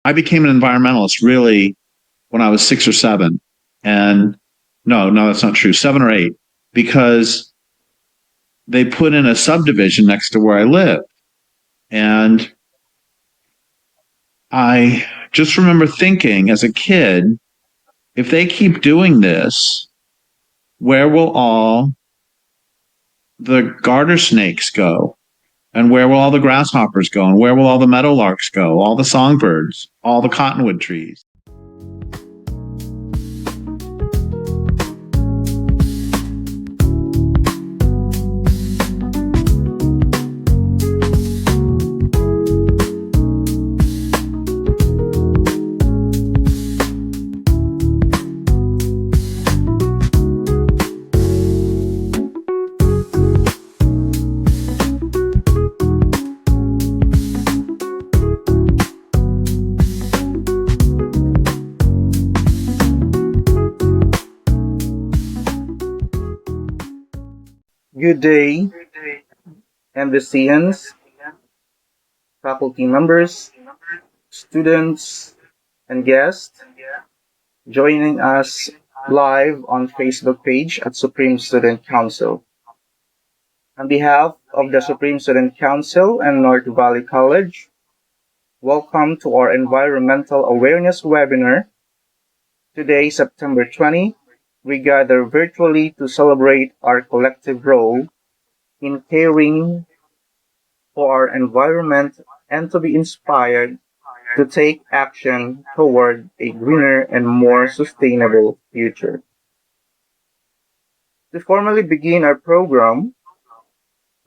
I became an environmentalist really when I was 6 or 7. And no, that's not true. 7 or 8, because they put in a subdivision next to where I live. And I just remember thinking as a kid, if they keep doing this, where will all the garter snakes go? And where will all the grasshoppers go? And where will all the meadowlarks go? All the songbirds, all the cottonwood trees. Good day, MBCians, faculty members, students, and guests joining us live on Facebook page at Supreme Student Council. On behalf of the Supreme Student Council and North Valley College, welcome to our Environmental Awareness webinar. Today, September 20, we gather virtually to celebrate our collective role in caring for our environment and to be inspired to take action toward a greener and more sustainable future. To formally begin our program,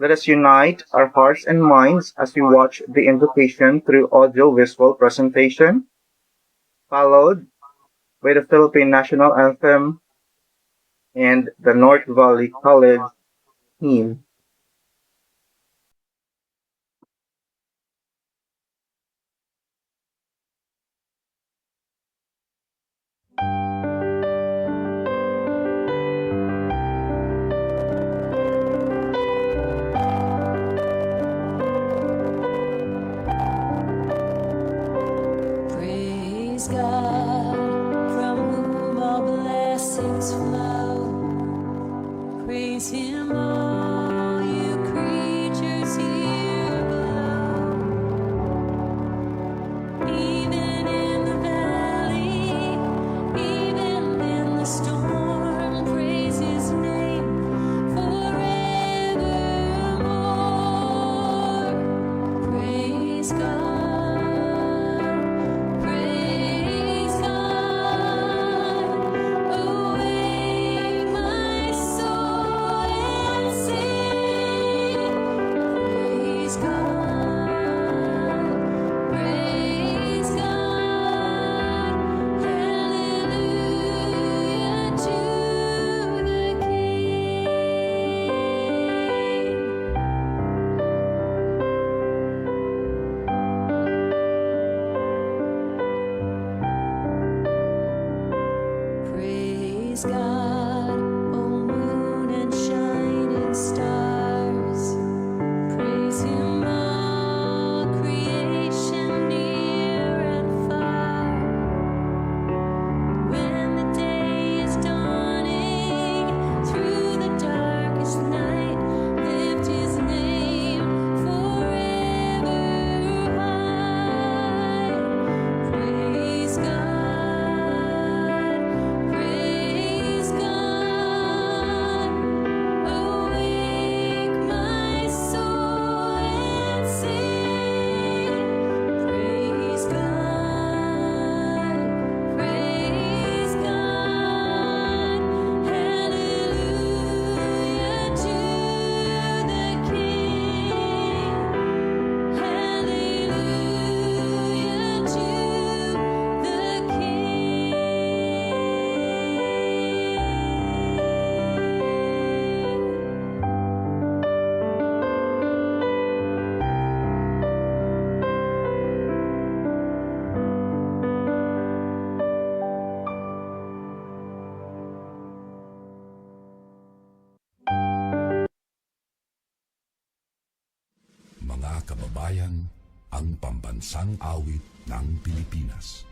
let us unite our hearts and minds as we watch the invocation through audio-visual presentation, followed by the Philippine National Anthem and the North Valley College hymn. Praise God, from whom all blessings flow. Praise Him, all you creatures here below. Even in the valley, even in the storm, praise His name forevermore. Praise God. Praise God, awake my soul and sing. Praise God, praise God, hallelujah to the King. Praise God, O moon and shining stars. Praise Him, all creation near and far. When the day is dawning through the darkest night, lift His name forever high. Praise God, praise God, awake my soul and sing. Praise God, praise God, hallelujah to the King. Hallelujah to the King. Mga kababayan, ang pambansang awit ng Pilipinas.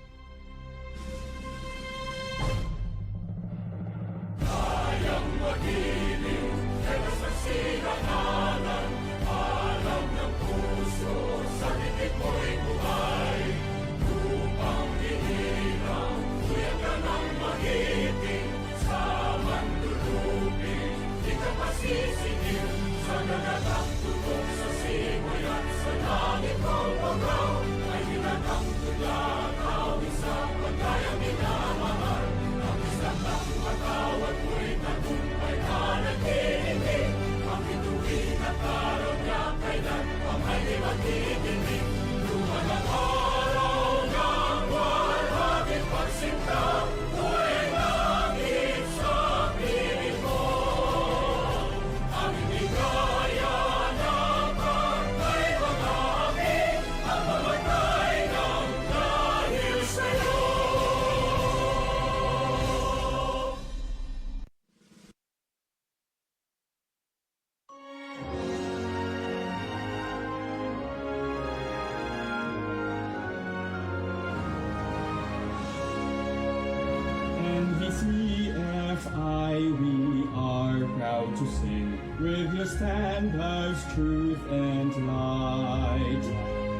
NVCFI, we are proud to sing with your standards, truth and light.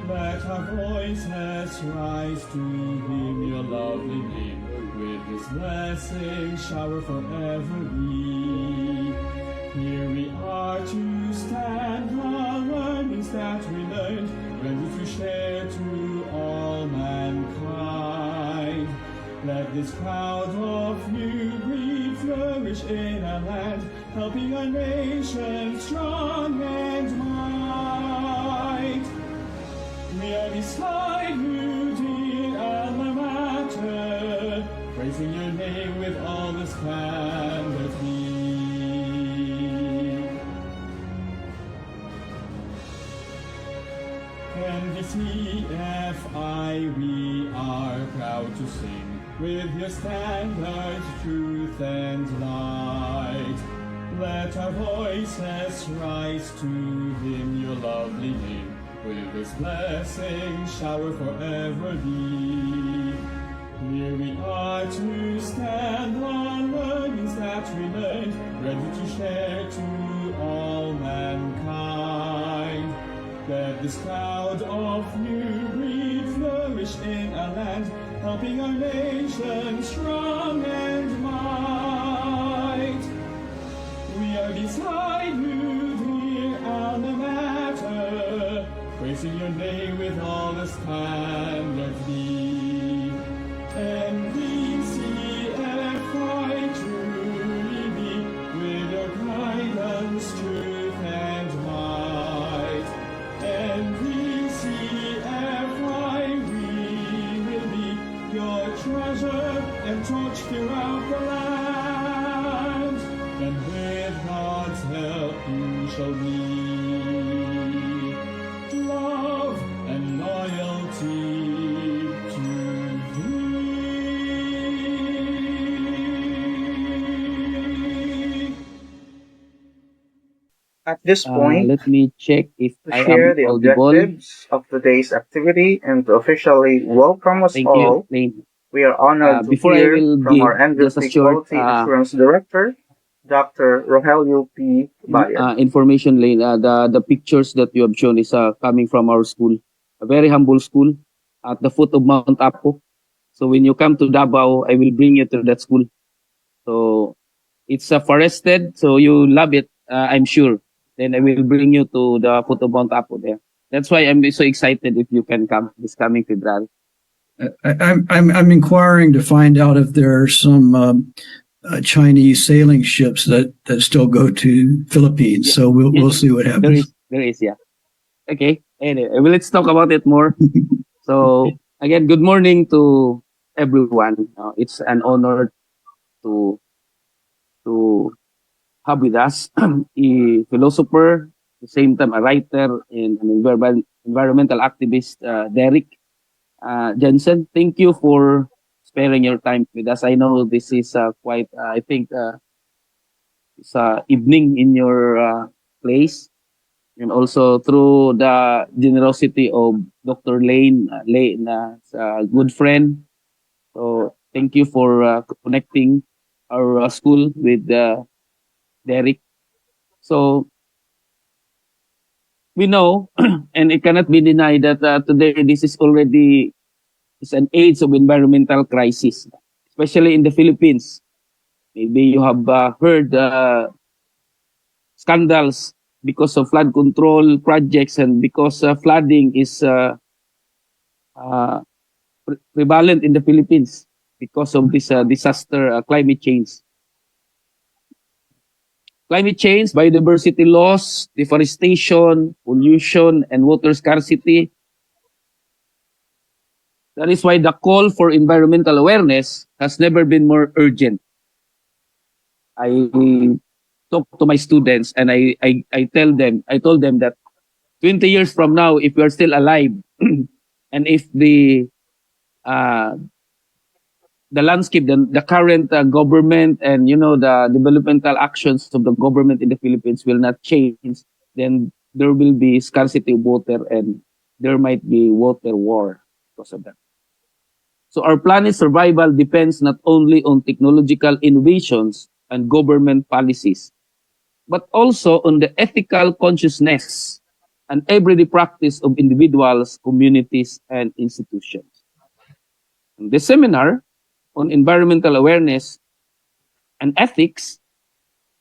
Let our voices rise to hymn your lovely name, with his blessing shower forever be. Here we are to stand the learnings that we learned, ready to share to all mankind. Let this crowd of new breed flourish in our land, helping our nation strong and might. We are beside you, dear alma mater, praising your name with all the standards be. NVCFI, we are proud to sing with your standards, truth and light. Let our voices rise to hymn your lovely name, with his blessing shower forever be. Here we are to stand on learnings that we learned, ready to share to all mankind. Let this cloud of new breed flourish in our land, helping our nation strong and might. We are beside you, dear alma mater, praising your name with all the standards be. NVCFI truly be, with your guidance, truth and might. NVCFI, we will be your treasure and torch throughout the land, and with God's help you shall be love and loyalty to thee. At this point, Let me check if to I share am the audible. objectives of today's activity and to officially welcome us Thank you, all, Layne. we are honored to Before I hear will from give our just a NVC short Quality Assurance Director, Dr. Rogelio P. Bayad. information, Layne, the pictures that you have shown is coming from our school, a very humble school at the foot of Mount Apo. So when you come to Davao, I will bring you to that school. So it's forested, so you love it, I'm sure. Then I will bring you to the foot of Mount Apo there. That's why I'm so excited if you can come this coming February. I'm inquiring to find out if there are some Chinese sailing ships that still go to Philippines. Yeah. So we'll see what There happens. is, yeah. Okay. Anyway, well, let's talk about it more. So again, good morning to everyone. It's an honor to to have with us a philosopher, at the same time a writer and an environmental activist, Derek Jensen. Thank you for sparing your time with us. I know this is quite, it's evening in your place. and also through the generosity of Dr. Layne, Layne, a good friend. So thank you for connecting our school with Derek. So we know, and it cannot be denied that today this is already is an age of environmental crisis, especially in the Philippines. Maybe you have heard scandals because of flood control projects and because flooding is uh, prevalent in the Philippines because of this disaster, climate change. Climate change, biodiversity loss, deforestation, pollution, and water scarcity. That is why the call for environmental awareness has never been more urgent. I talk to my students and I told them that 20 years from now, if we are still alive, and if uh, the landscape, the current government and the developmental actions of the government in the Philippines will not change, then there will be scarcity of water and there might be water war because of that. So our planet's survival depends not only on technological innovations and government policies, but also on the ethical consciousness and everyday practice of individuals, communities, and institutions. And this seminar on environmental awareness and ethics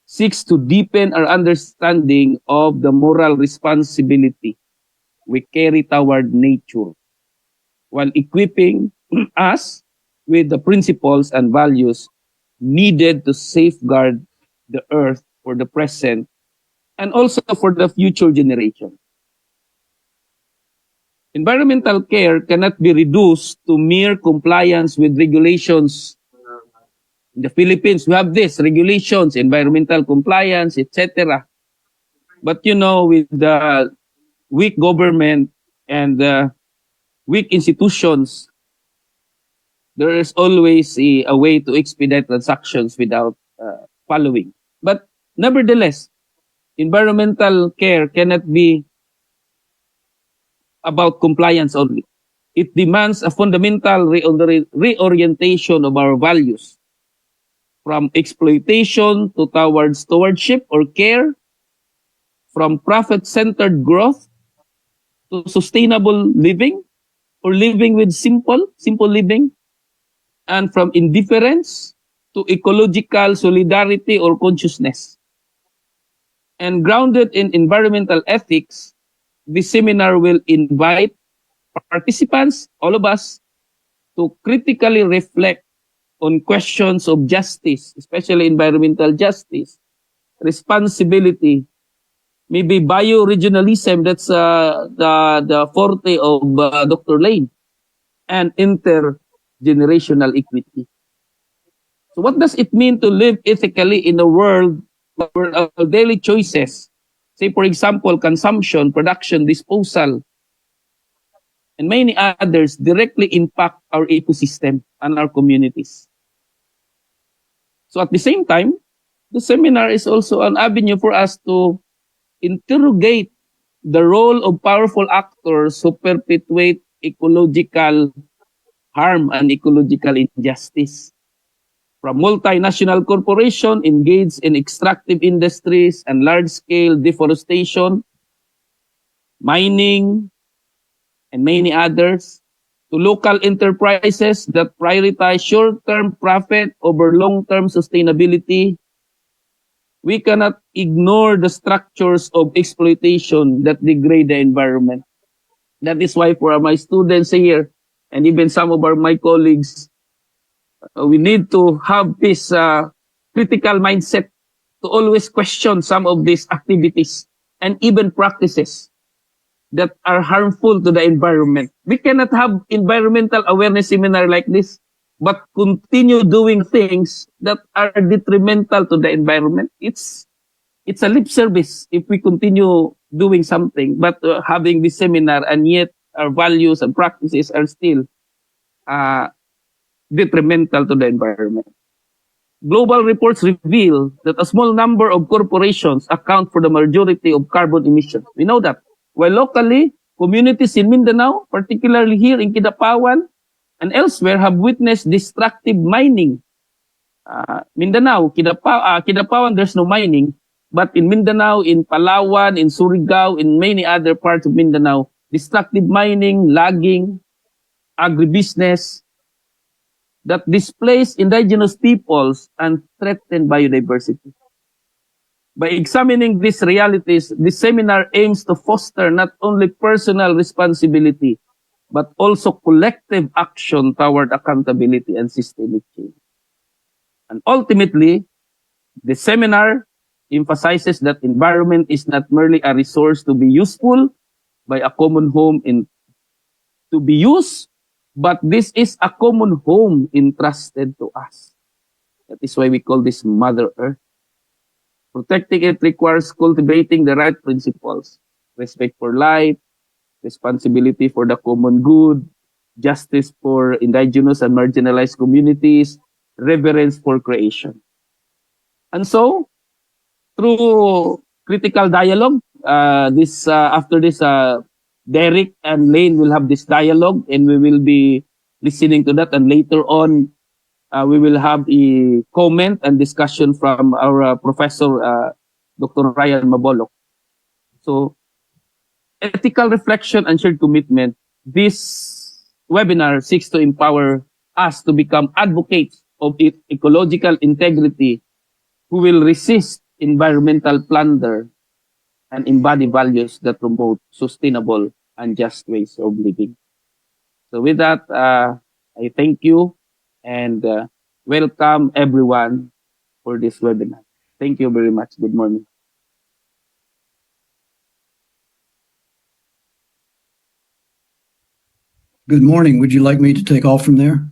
seeks to deepen our understanding of the moral responsibility we carry toward nature while equipping us with the principles and values needed to safeguard the earth for the present and also for the future generation. Environmental care cannot be reduced to mere compliance with regulations. In the Philippines, we have this regulations, environmental compliance, etc. But with the weak government and the weak institutions, there is always a way to expedite transactions without following. But nevertheless, environmental care cannot be about compliance only. It demands a fundamental reorientation of our values from exploitation to towards stewardship or care, from profit centered growth to sustainable living or living with simple living, and from indifference to ecological solidarity or consciousness. And grounded in environmental ethics, this seminar will invite participants, all of us, to critically reflect on questions of justice, especially environmental justice, responsibility, maybe bioregionalism, that's the forte of Dr. Layne, and intergenerational equity. So what does it mean to live ethically in a world where our daily choices, say for example, consumption, production, disposal, and many others directly impact our ecosystem and our communities? So at the same time, the seminar is also an avenue for us to interrogate the role of powerful actors who perpetuate ecological harm and ecological injustice. From multinational corporations engaged in extractive industries and large-scale deforestation, mining, and many others, to local enterprises that prioritize short-term profit over long-term sustainability, we cannot ignore the structures of exploitation that degrade the environment. That is why for my students here, and even some of my colleagues, we need to have this critical mindset to always question some of these activities and even practices that are harmful to the environment. We cannot have environmental awareness seminar like this, but continue doing things that are detrimental to the environment. It's a lip service if we continue doing something, but having this seminar and yet our values and practices are still uh, detrimental to the environment. global reports reveal that a small number of corporations account for the majority of carbon emissions. We know that. While locally, communities in Mindanao, particularly here in Kidapawan and elsewhere, have witnessed destructive mining. Mindanao, Kidapawan, there's no mining. But in Mindanao, in Palawan, in Surigao, in many other parts of Mindanao, destructive mining, logging, agribusiness that displace indigenous peoples and threaten biodiversity. By examining these realities, this seminar aims to foster not only personal responsibility, but also collective action toward accountability and systemic change. And ultimately, the seminar emphasizes that environment is not merely a resource to be useful by a common home in to be used, but this is a common home entrusted to us. That is why we call this Mother Earth. Protecting it requires cultivating the right principles: respect for life, responsibility for the common good, justice for indigenous and marginalized communities, reverence for creation. And so, through critical dialogue, this after this, Derek and Layne will have this dialogue, and we will be listening to that. And later on, we will have a comment and discussion from our professor, Dr. Ryan Mabolok. So, ethical reflection and shared commitment. This webinar seeks to empower us to become advocates of ecological integrity who will resist environmental plunder and embody values that promote sustainable and just ways of living. So with that, I thank you and welcome everyone for this webinar. Thank you very much. Good morning. Good morning. Would you like me to take off from there?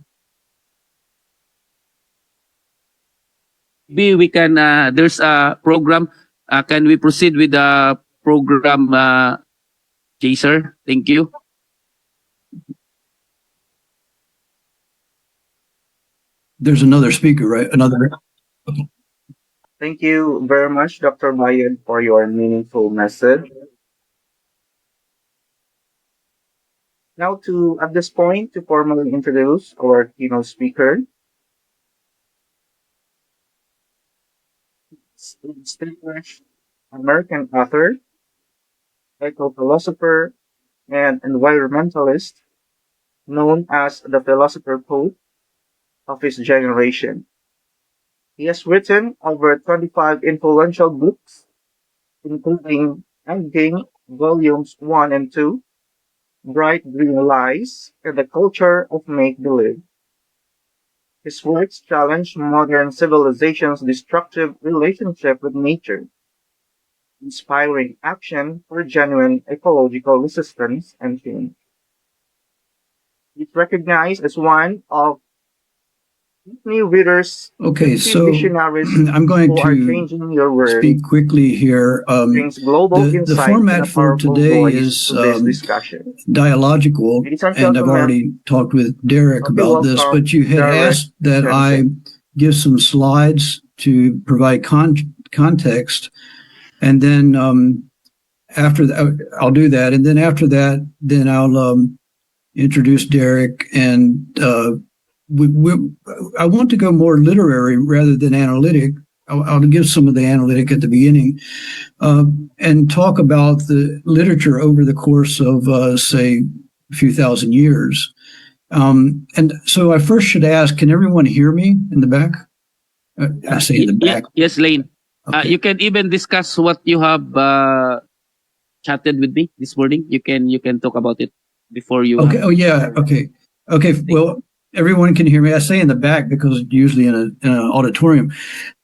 Maybe we can, there's a program. Can we proceed with the program, Chaser? Thank you. There's another speaker, right? Another. Thank you very much, Dr. Bayed, for your meaningful message. Now, at this point, to formally introduce our keynote speaker, distinguished American author, eco-philosopher, and environmentalist, known as the philosopher poet of his generation. He has written over 25 influential books, including Endgame Volumes 1 and 2, Bright Green Lies, and The Culture of Make-Believe. His works challenge modern civilization's destructive relationship with nature, inspiring action for genuine ecological resistance and change. He is recognized as one of many readers, Okay, so visionaries I'm going who are to changing your world, speak quickly here. brings global The insight format and a for powerful today voice is to this discussion. dialogical, Ladies and and I've gentlemen, already talked with Derek help me about this, welcome but you had Derek asked that I Jensen. give some slides to provide context, and then after that, I'll do that, and then after that, then I'll introduce Derek, and I want to go more literary rather than analytic. I'll give some of the analytic at the beginning, and talk about the literature over the course of, say, a few thousand years. And so I first should ask, can everyone hear me in the back? I say in the back. Yes, Layne. Okay. You can even discuss what you have chatted with me this morning. You can talk about it before you. Okay. Oh, yeah. Okay. Okay. Well, everyone can hear me. I say in the back because usually in an auditorium.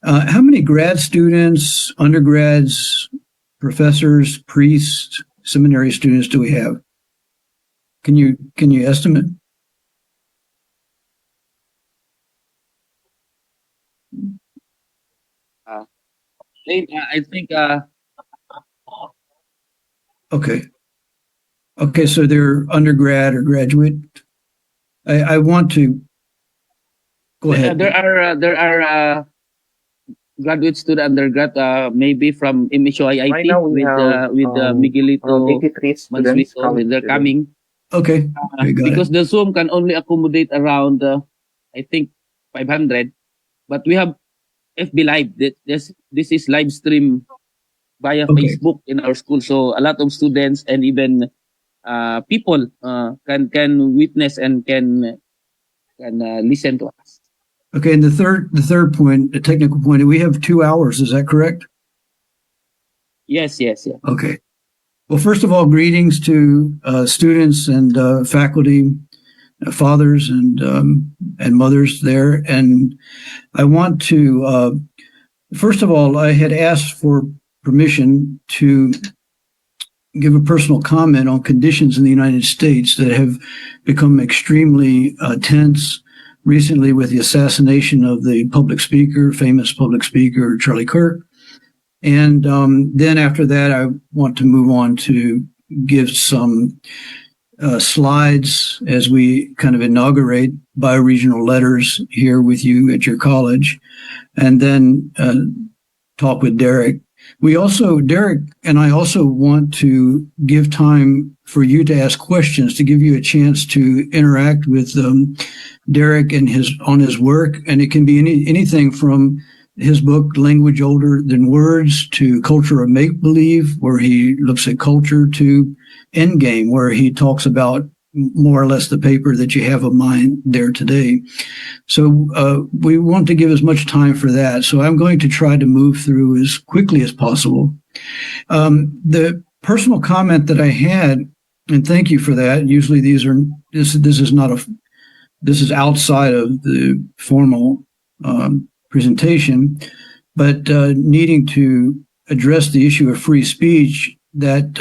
How many grad students, undergrads, professors, priests, seminary students do we have? Can you estimate? Layne, I think. Okay. Okay. So they're undergrad or graduate. I want to go ahead. There are graduate student, undergrad, maybe from MSU Right now we have with around Miguelito 83 students Mansueto, coming they're today. coming. Okay. Okay, got Because it. the Zoom can only accommodate around, I think, 500. But we have FB Live. This is live stream via Okay. Facebook in our school. So a lot of students and even people can witness and can listen to us. Okay. And the third point, the technical point, we have 2 hours. Is that correct? Yes, yes, yes. Okay. Well, first of all, greetings to students and faculty, fathers and mothers there. And I want to, first of all, I had asked for permission to give a personal comment on conditions in the United States that have become extremely tense recently with the assassination of the famous public speaker, Charlie Kirk. And then after that, I want to move on to give some slides as we kind of inaugurate bioregional letters here with you at your college, and then talk with Derek. Derek and I also want to give time for you to ask questions, to give you a chance to interact with Derek and on his work. And it can be anything from his book, Language Older Than Words, to Culture of Make-Believe, where he looks at culture, to Endgame, where he talks about more or less the paper that you have of mine there today. So we want to give as much time for that. So I'm going to try to move through as quickly as possible. The personal comment that I had, and thank you for that. Usually this is outside of the formal presentation, but needing to address the issue of free speech, that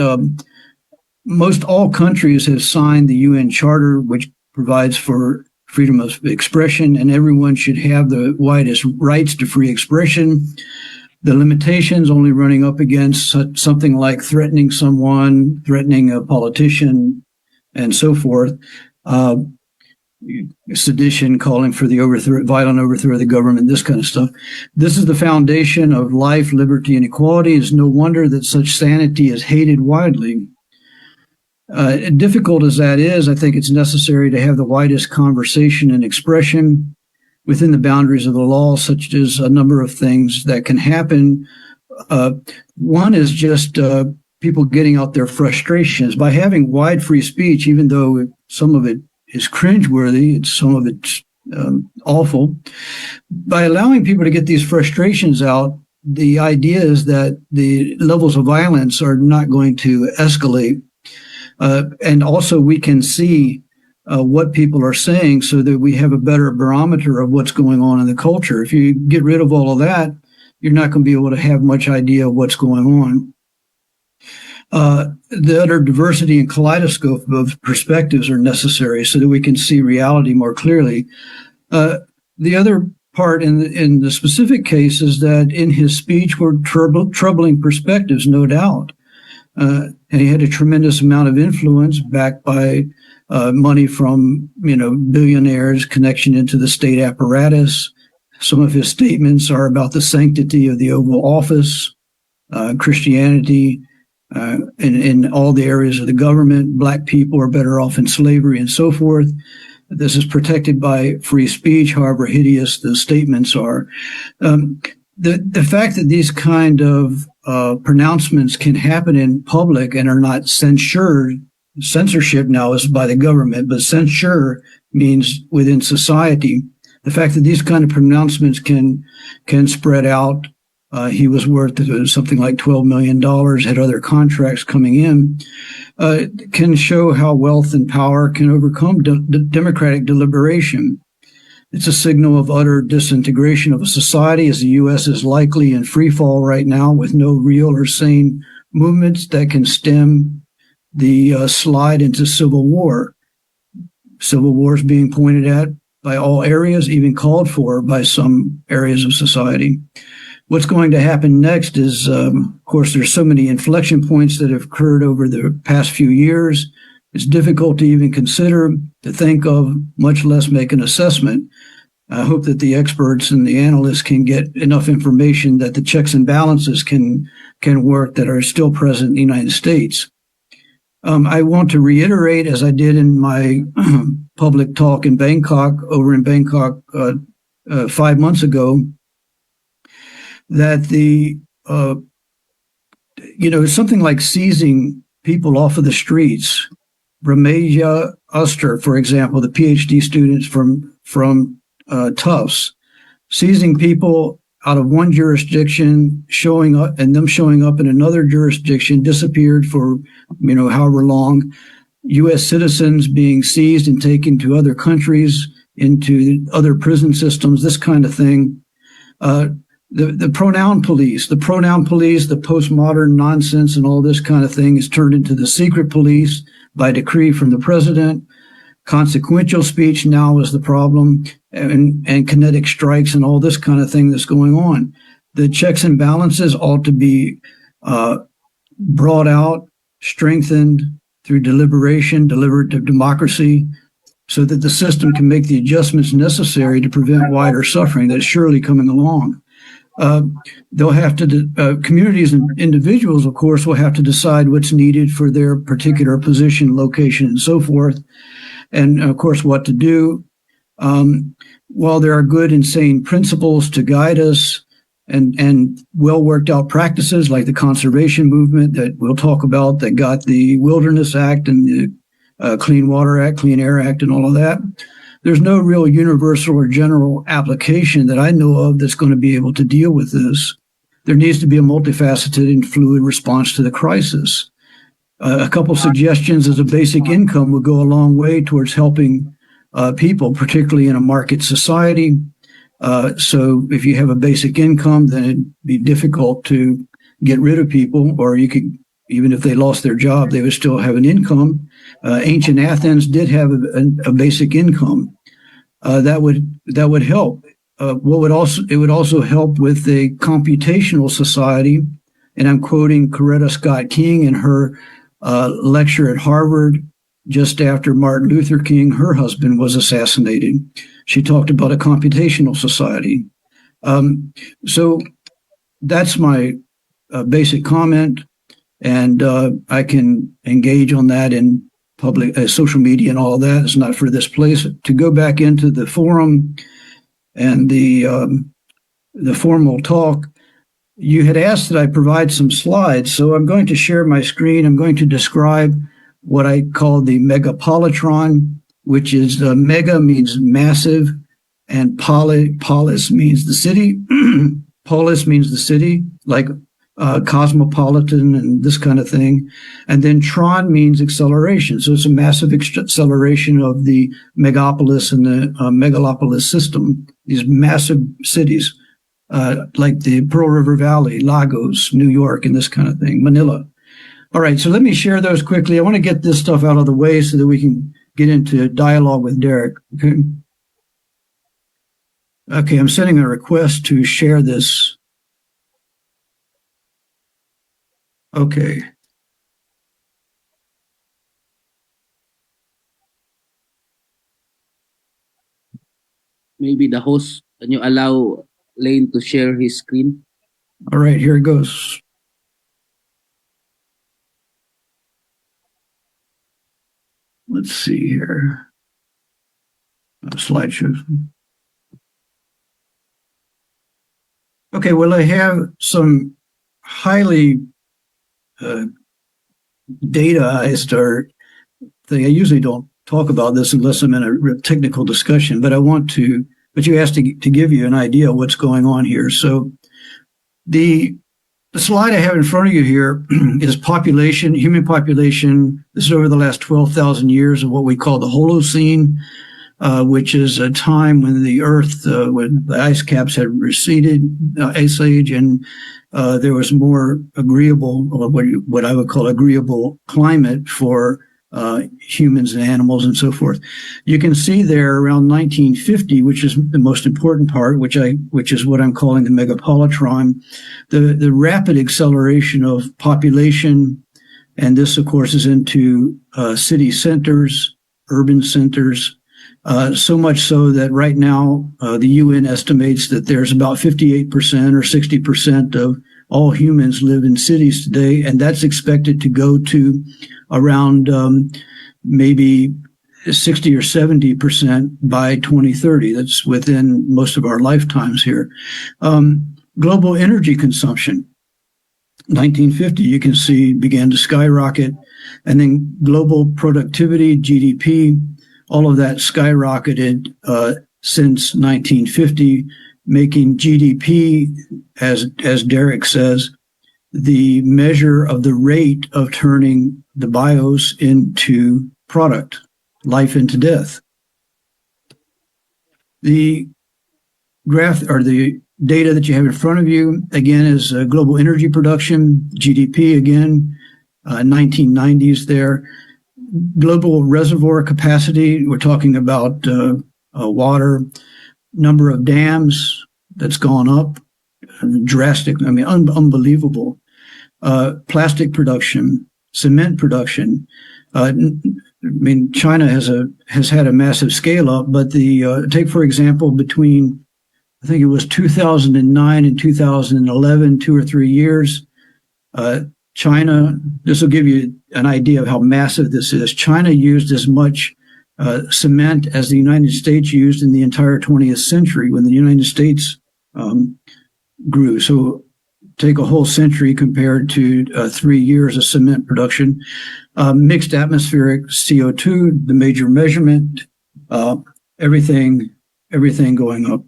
most all countries have signed the UN Charter, which provides for freedom of expression, and everyone should have the widest rights to free expression. The limitations only running up against something like threatening someone, threatening a politician, and so forth. Sedition, calling for the violent overthrow of the government, this kind of stuff. This is the foundation of life, liberty, and equality. It's no wonder that such sanity is hated widely. Difficult as that is, I think it's necessary to have the widest conversation and expression within the boundaries of the law, such as a number of things that can happen. One is just people getting out their frustrations. By having wide free speech, even though some of it is cringeworthy, some of it's awful, by allowing people to get these frustrations out, the idea is that the levels of violence are not going to escalate. And also we can see what people are saying so that we have a better barometer of what's going on in the culture. If you get rid of all of that, you're not going to be able to have much idea of what's going on. The utter diversity and kaleidoscope of perspectives are necessary so that we can see reality more clearly. The other part in the specific case is that in his speech were troubling perspectives, no doubt. And he had a tremendous amount of influence backed by money from, billionaires, connection into the state apparatus. Some of his statements are about the sanctity of the Oval Office, Christianity, in all the areas of the government. Black people are better off in slavery and so forth. This is protected by free speech, however hideous the statements are. The fact that these kind of pronouncements can happen in public and are not censored. Censorship now is by the government, but censure means within society. The fact that these kind of pronouncements can spread out. He was worth something like $12 million, had other contracts coming in, can show how wealth and power can overcome democratic deliberation. It's a signal of utter disintegration of a society, as the U.S. is likely in free fall right now with no real or sane movements that can stem the slide into civil war. Civil wars being pointed at by all areas, even called for by some areas of society. What's going to happen next is, of course, there's so many inflection points that have occurred over the past few years. It's difficult to even consider, to think of, much less make an assessment. I hope that the experts and the analysts can get enough information that the checks and balances can work that are still present in the United States. I want to reiterate, as I did in my public talk in Bangkok, 5 months ago, that something like seizing people off of the streets. Brahmeja Uster, for example, the PhD students from Tufts, seizing people out of one jurisdiction, showing up in another jurisdiction, disappeared for however long. U.S. citizens being seized and taken to other countries, into other prison systems, this kind of thing. The pronoun police, the postmodern nonsense and all this kind of thing is turned into the secret police by decree from the president. Consequential speech now is the problem, and kinetic strikes and all this kind of thing that's going on. The checks and balances ought to be brought out, strengthened through deliberative democracy, so that the system can make the adjustments necessary to prevent wider suffering that's surely coming along. They'll have to, communities and individuals, of course, will have to decide what's needed for their particular position, location, and so forth, and of course, what to do. While there are good and sane principles to guide us, and well worked out practices like the conservation movement that we'll talk about, that got the Wilderness Act and the Clean Water Act, Clean Air Act, and all of that, there's no real universal or general application that I know of that's going to be able to deal with this. There needs to be a multifaceted and fluid response to the crisis. A couple suggestions as a basic income would go a long way towards helping people, particularly in a market society. So if you have a basic income, then it'd be difficult to get rid of people, or you could, even if they lost their job, they would still have an income. Ancient Athens did have a basic income. That would help. It would also help with a computational society. And I'm quoting Coretta Scott King in her lecture at Harvard just after Martin Luther King, her husband, was assassinated. She talked about a computational society. So that's my basic comment, and I can engage on that in public social media and all of that. It's not for this place. To go back into the forum and the formal talk, you had asked that I provide some slides, so I'm going to share my screen. I'm going to describe what I call the Megapolitron, which is mega means massive, and polis means the city. Polis means the city, like cosmopolitan and this kind of thing. And then tron means acceleration. So it's a massive acceleration of the megapolis and the megalopolis system, these massive cities, like the Pearl River Valley, Lagos, New York, and this kind of thing, Manila. All right, so let me share those quickly. I want to get this stuff out of the way so that we can get into dialogue with Derek. Okay, I'm sending a request to share this. Okay. Maybe the host, can you allow Layne to share his screen? All right, here it goes. Let's see here. Slideshows. Okay, well, I have some highly dataized or thing. I usually don't talk about this unless I'm in a technical discussion, but I want to, but you asked to give you an idea of what's going on here. So the slide I have in front of you here is population, human population. This is over the last 12,000 years of what we call the Holocene, which is a time when the Earth, when the ice caps had receded, ice age, and there was more agreeable, or what I would call agreeable climate for humans and animals and so forth. You can see there around 1950, which is the most important part, which is what I'm calling the Megapolitron, the rapid acceleration of population, and this, of course, is into city centers, urban centers. So much so that right now the UN estimates that there's about 58% or 60% of all humans live in cities today, and that's expected to go to around maybe 60 or 70% by 2030. That's within most of our lifetimes here. Global energy consumption, 1950, you can see, began to skyrocket, and then global productivity, GDP, all of that skyrocketed since 1950, making GDP, as Derek says, the measure of the rate of turning the bios into product, life into death. The graph or the data that you have in front of you, again, is global energy production, GDP again, 1990s there. Global reservoir capacity, we're talking about water, number of dams that's gone up, drastic, I mean, unbelievable. Plastic production, cement production. I mean, China has had a massive scale up, but take, for example, between, I think it was 2009 and 2011, 2 or 3 years, China, this will give you an idea of how massive this is. China used as much cement as the United States used in the entire 20th century when the United States grew. So take a whole century compared to 3 years of cement production. Mixed atmospheric CO2, the major measurement, everything going up.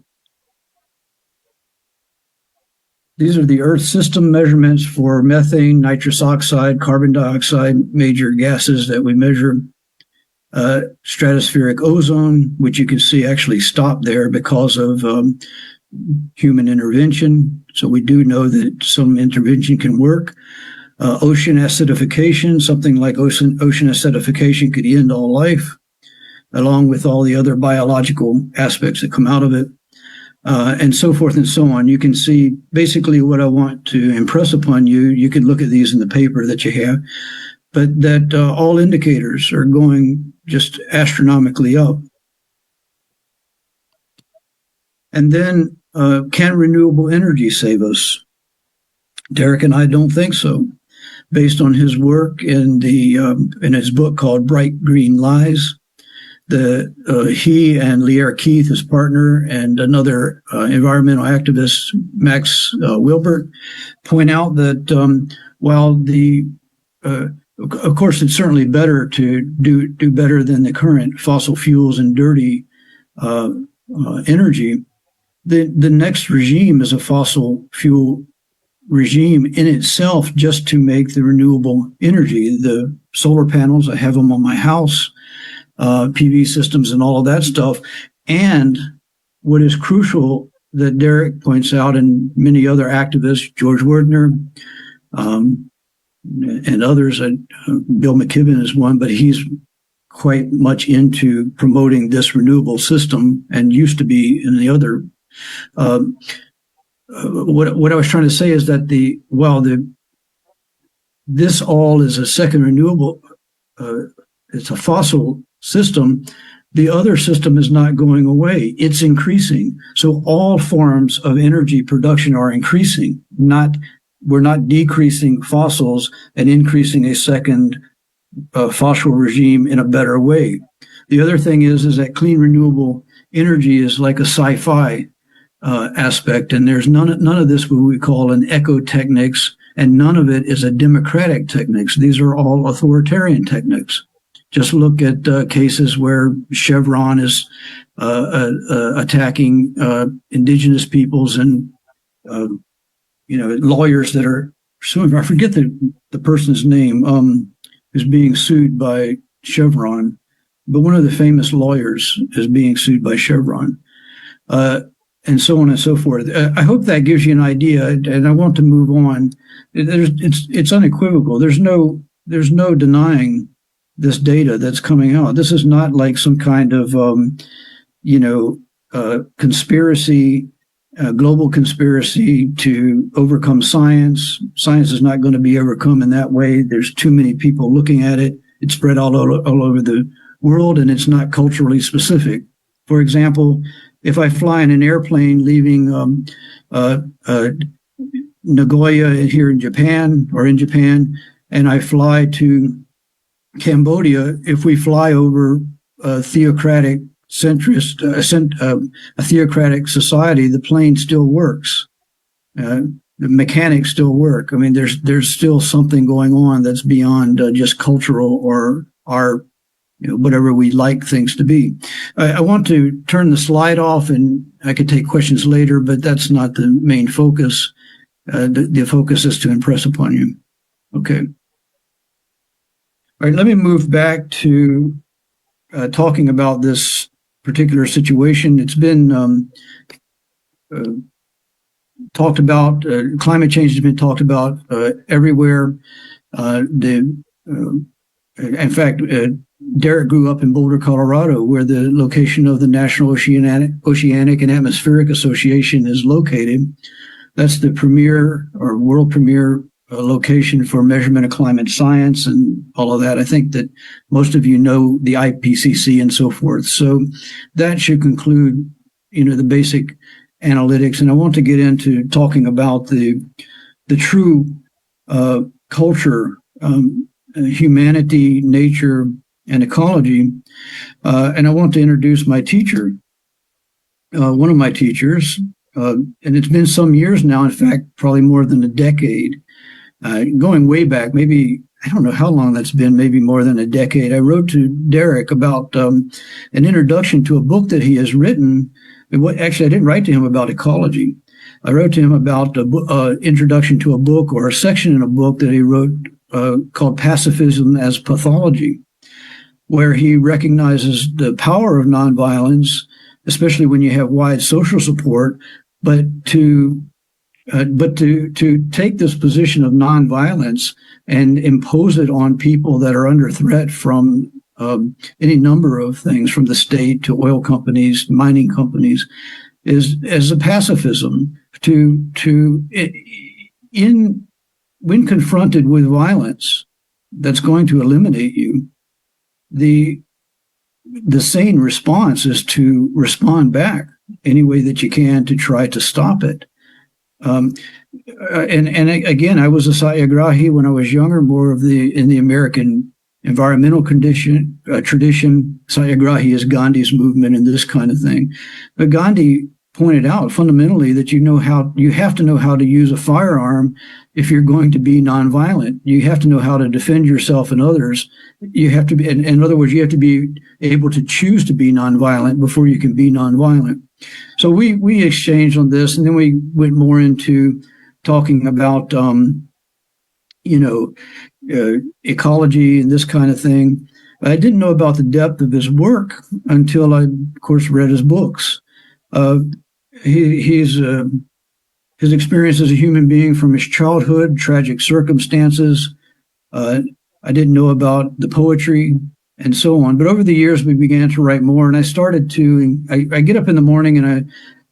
These are the Earth system measurements for methane, nitrous oxide, carbon dioxide, major gases that we measure. Stratospheric ozone, which you can see actually stopped there because of human intervention. So we do know that some intervention can work. Ocean acidification, something like ocean acidification could end all life, along with all the other biological aspects that come out of it. And so forth and so on. You can see basically what I want to impress upon you. You can look at these in the paper that you have, but that all indicators are going just astronomically up. And then, can renewable energy save us? Derek and I don't think so. Based on his work in his book called Bright Green Lies, he and Lierre Keith, his partner, and another environmental activist, Max Wilbert, point out that while of course, it's certainly better to do better than the current fossil fuels and dirty energy. The next regime is a fossil fuel regime in itself, just to make the renewable energy. The solar panels, I have them on my house. PV systems and all of that stuff. And what is crucial that Derek points out, and many other activists, George Werdner, and others, Bill McKibben is one, but he's quite much into promoting this renewable system and used to be in the other. What I was trying to say is that this all is a second renewable, it's a fossil system. The other system is not going away. It's increasing. So all forms of energy production are increasing. We're not decreasing fossils and increasing a second fossil regime in a better way. The other thing is that clean renewable energy is like a sci-fi aspect, and there's none of this what we call an eco-technics, and none of it is a democratic techniques. These are all authoritarian techniques. Just look at cases where Chevron is attacking indigenous peoples and lawyers that are suing. I forget the person's name who's being sued by Chevron, but one of the famous lawyers is being sued by Chevron, and so on and so forth. I hope that gives you an idea, and I want to move on. It's unequivocal. There's no denying this data that's coming out. This is not like some kind of, conspiracy, global conspiracy to overcome science. Science is not going to be overcome in that way. There's too many people looking at it. It's spread all over the world, and it's not culturally specific. For example, if I fly in an airplane leaving Nagoya here in Japan, and I fly to Cambodia, if we fly over a theocratic a theocratic society, the plane still works. The mechanics still work. I mean, there's still something going on that's beyond just cultural or our, whatever we like things to be. I want to turn the slide off, and I could take questions later, but that's not the main focus. The focus is to impress upon you. Okay. All right, let me move back to talking about this particular situation. It's been talked about. Climate change has been talked about everywhere. In fact, Derek grew up in Boulder, Colorado, where the location of the National Oceanic and Atmospheric Association is located. That's the premier or world premier location for measurement of climate science and all of that. I think that most of you know the IPCC and so forth. So that should conclude, the basic analytics. And I want to get into talking about the true culture, humanity, nature, and ecology. And I want to introduce my teacher, one of my teachers, and it's been some years now, in fact, probably more than a decade. Going way back, maybe, I don't know how long that's been, maybe more than a decade. I wrote to Derek about an introduction to a book that he has written. Actually, I didn't write to him about ecology. I wrote to him about an introduction to a book, or a section in a book that he wrote called Pacifism as Pathology, where he recognizes the power of nonviolence, especially when you have wide social support, but to take this position of nonviolence and impose it on people that are under threat from any number of things, from the state to oil companies, mining companies, is as a pacifism. When confronted with violence that's going to eliminate you, the sane response is to respond back any way that you can to try to stop it. And again, I was a Satyagrahi when I was younger, more of in the American environmental tradition. Satyagrahi is Gandhi's movement and this kind of thing. But Gandhi pointed out fundamentally that you have to know how to use a firearm if you're going to be nonviolent. You have to know how to defend yourself and others. You have to be, in other words, you have to be able to choose to be nonviolent before you can be nonviolent. So we exchanged on this, and then we went more into talking about ecology and this kind of thing. I didn't know about the depth of his work until I, of course, read his books. His experience as a human being from his childhood, tragic circumstances. I didn't know about the poetry and so on. But over the years, we began to write more, and I started to. I get up in the morning and I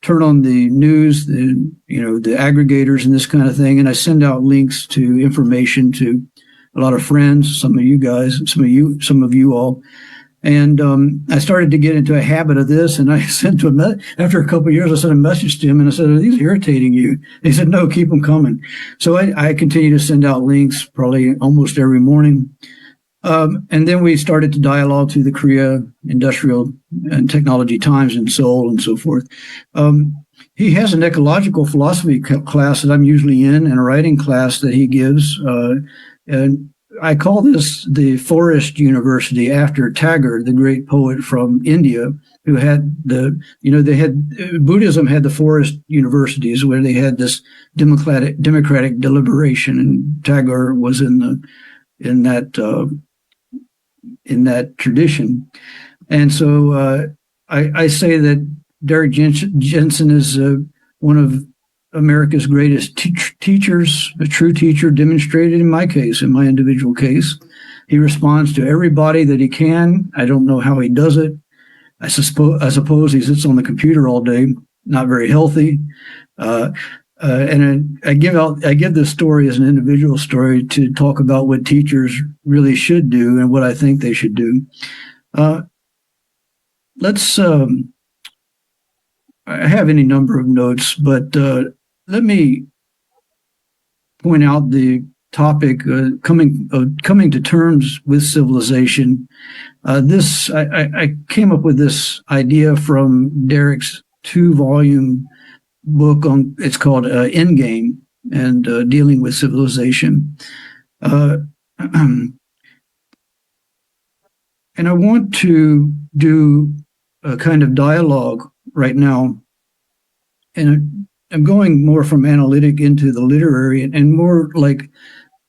turn on the news, the aggregators and this kind of thing, and I send out links to information to a lot of friends, some of you guys, some of you all. And I started to get into a habit of this, and I sent to him, after a couple of years, I sent a message to him, and I said, "Are these irritating you?" And he said, "No, keep them coming." So I continue to send out links probably almost every morning. And then we started to dialogue through the Korea Industrial and Technology Times in Seoul and so forth. He has an ecological philosophy class that I'm usually in, and a writing class that he gives. And I call this the Forest University, after Tagore, the great poet from India, who had Buddhism had the forest universities where they had this democratic deliberation, and Tagore was in that tradition. And so I say that Derek Jensen is one of America's greatest teachers, a true teacher, demonstrated in my case, in my individual case. He responds to everybody that he can. I don't know how he does it. I suppose he sits on the computer all day, not very healthy. And I give this story as an individual story to talk about what teachers really should do and what I think they should do. Let's. I have any number of notes, but let me point out the topic coming to terms with civilization. I came up with this idea from Derek's 2-volume book on. It's called Endgame and dealing with civilization. And I want to do a kind of dialogue right now. And I'm going more from analytic into the literary and more like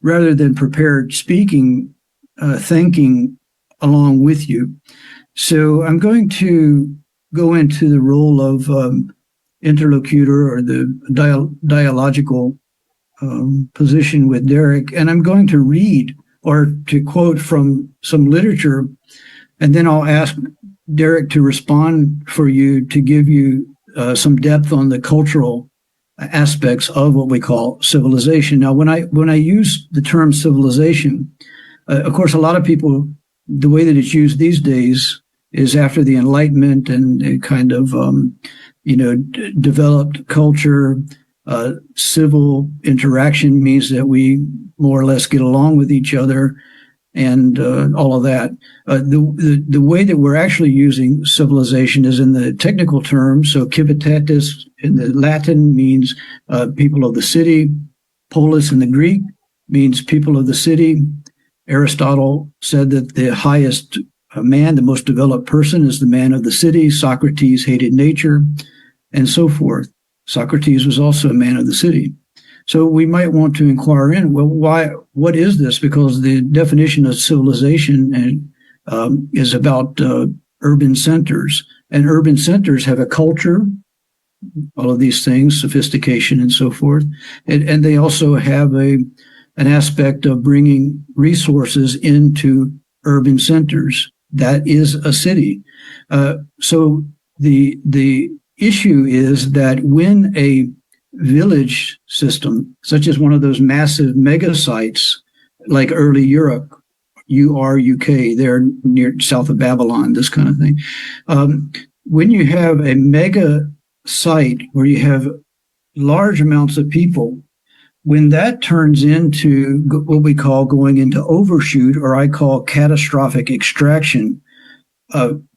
rather than prepared speaking, thinking along with you. So I'm going to go into the role of interlocutor or the dialogical position with Derek. And I'm going to read or to quote from some literature, and then I'll ask Derek to respond for you to give you some depth on the cultural aspects of what we call civilization. Now, when I use the term civilization, of course, a lot of people, the way that it's used these days is after the Enlightenment and kind of developed culture. Civil interaction means that we more or less get along with each other and all of that. The way that we're actually using civilization is in the technical terms. So civitatis in the Latin means people of the city. Polis in the Greek means people of the city. Aristotle said that the highest man, the most developed person, is the man of the city. Socrates hated nature, and so forth. Socrates was also a man of the city. So we might want to inquire in, well, what is this? Because the definition of civilization is about urban centers, and urban centers have a culture, all of these things, sophistication and so forth. And they also have an aspect of bringing resources into urban centers. That is a city. So the issue is that when a village system, such as one of those massive mega sites like early Europe, UK, they're near south of Babylon, this kind of thing. When you have a mega site where you have large amounts of people, when that turns into what we call going into overshoot, or I call catastrophic extraction,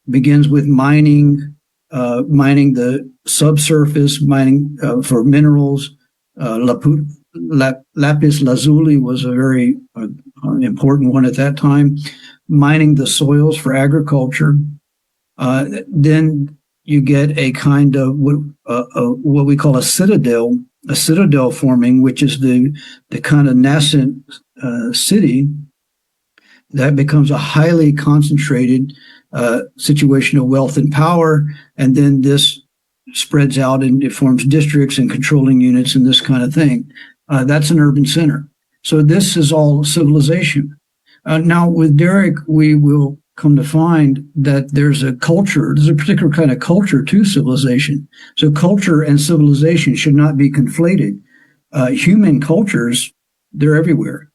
begins with mining the subsurface, mining for minerals. Lapis lazuli was a very important one at that time. Mining the soils for agriculture. Then you get a kind of what we call a citadel forming, which is the kind of nascent city that becomes a highly concentrated situation of wealth and power, and then this spreads out and it forms districts and controlling units and this kind of thing. That's an urban center. So this is all civilization. Now with Derek, we will come to find that there's a particular kind of culture to civilization. So culture and civilization should not be conflated. Human cultures, they're everywhere.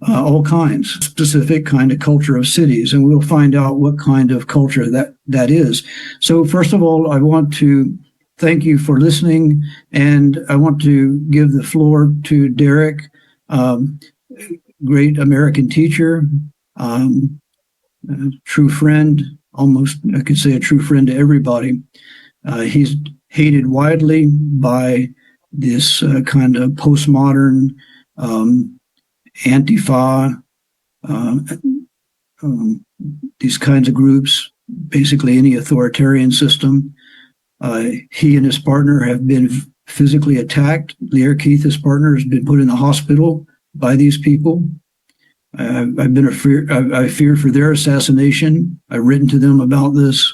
All kinds, specific kind of culture of cities, and we'll find out what kind of culture that is. So first of all, I want to thank you for listening, and I want to give the floor to Derek, great American teacher, true friend, almost I could say a true friend to everybody. He's hated widely by this kind of postmodern Antifa, these kinds of groups, basically any authoritarian system. He and his partner have been physically attacked. Lear Keith, his partner, has been put in the hospital by these people. I fear for their assassination. I've written to them about this.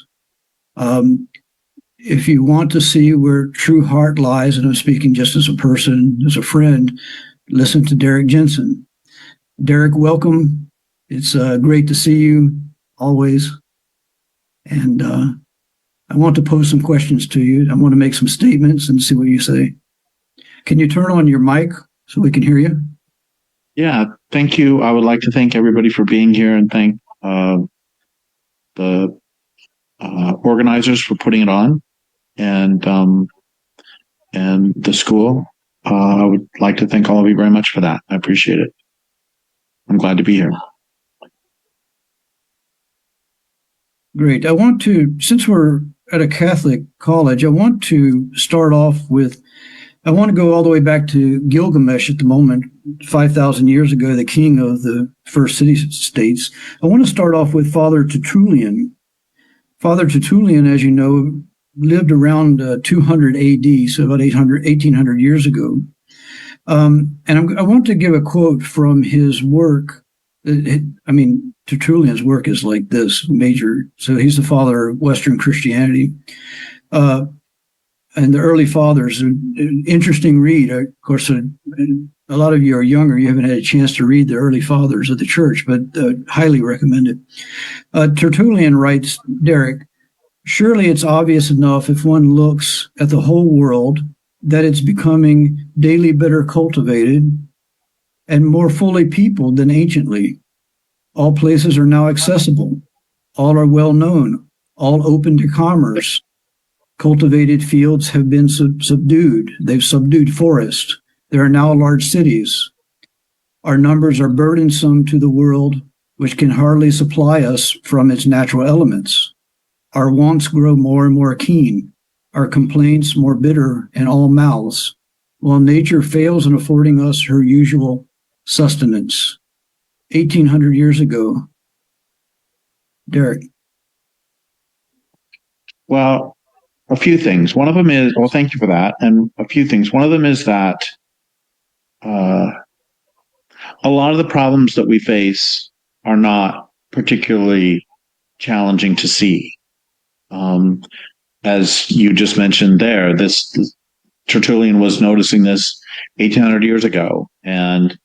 If you want to see where true heart lies, and I'm speaking just as a person, as a friend, listen to Derek Jensen. Derek, welcome. It's great to see you always. And I want to pose some questions to you. I want to make some statements and see what you say. Can you turn on your mic so we can hear you? Yeah, thank you. I would like to thank everybody for being here and thank the organizers for putting it on, and the school. I would like to thank all of you very much for that. I appreciate it. I'm glad to be here. Great. I want to, since we're at a Catholic college, I want to start off with, I want to go all the way back to Gilgamesh at the moment, 5,000 years ago, the king of the first city-states. I want to start off with Father Tertullian. Father Tertullian, as you know, lived around 200 AD, so about 1,800 years ago. And I want to give a quote from his work. I mean, Tertullian's work is like this, major. So he's the father of Western Christianity. And the early fathers, an interesting read. Of course, a lot of you are younger. You haven't had a chance to read the early fathers of the church, but highly recommend it. Tertullian writes, Derek, surely it's obvious enough if one looks at the whole world that it's becoming daily better cultivated and more fully peopled than anciently. All places are now accessible. All are well known. All open to commerce. Cultivated fields have been subdued. They've subdued forests. There are now large cities. Our numbers are burdensome to the world, which can hardly supply us from its natural elements. Our wants grow more and more keen, our complaints more bitter in all mouths, while nature fails in affording us her usual sustenance. 1,800 years ago. Derek. Well, a few things. One of them is, well, thank you for that. And a few things. One of them is that a lot of the problems that we face are not particularly challenging to see. As you just mentioned there, this Tertullian was noticing this 1,800 years ago, and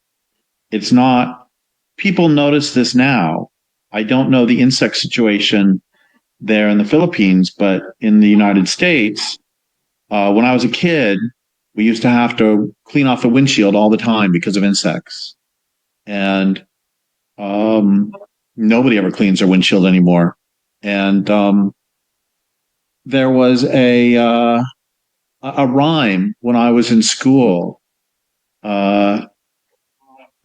it's not, people notice this now. I don't know the insect situation there in the Philippines, but in the United States, when I was a kid, we used to have to clean off the windshield all the time because of insects. And nobody ever cleans their windshield anymore. And there was a rhyme when I was in school that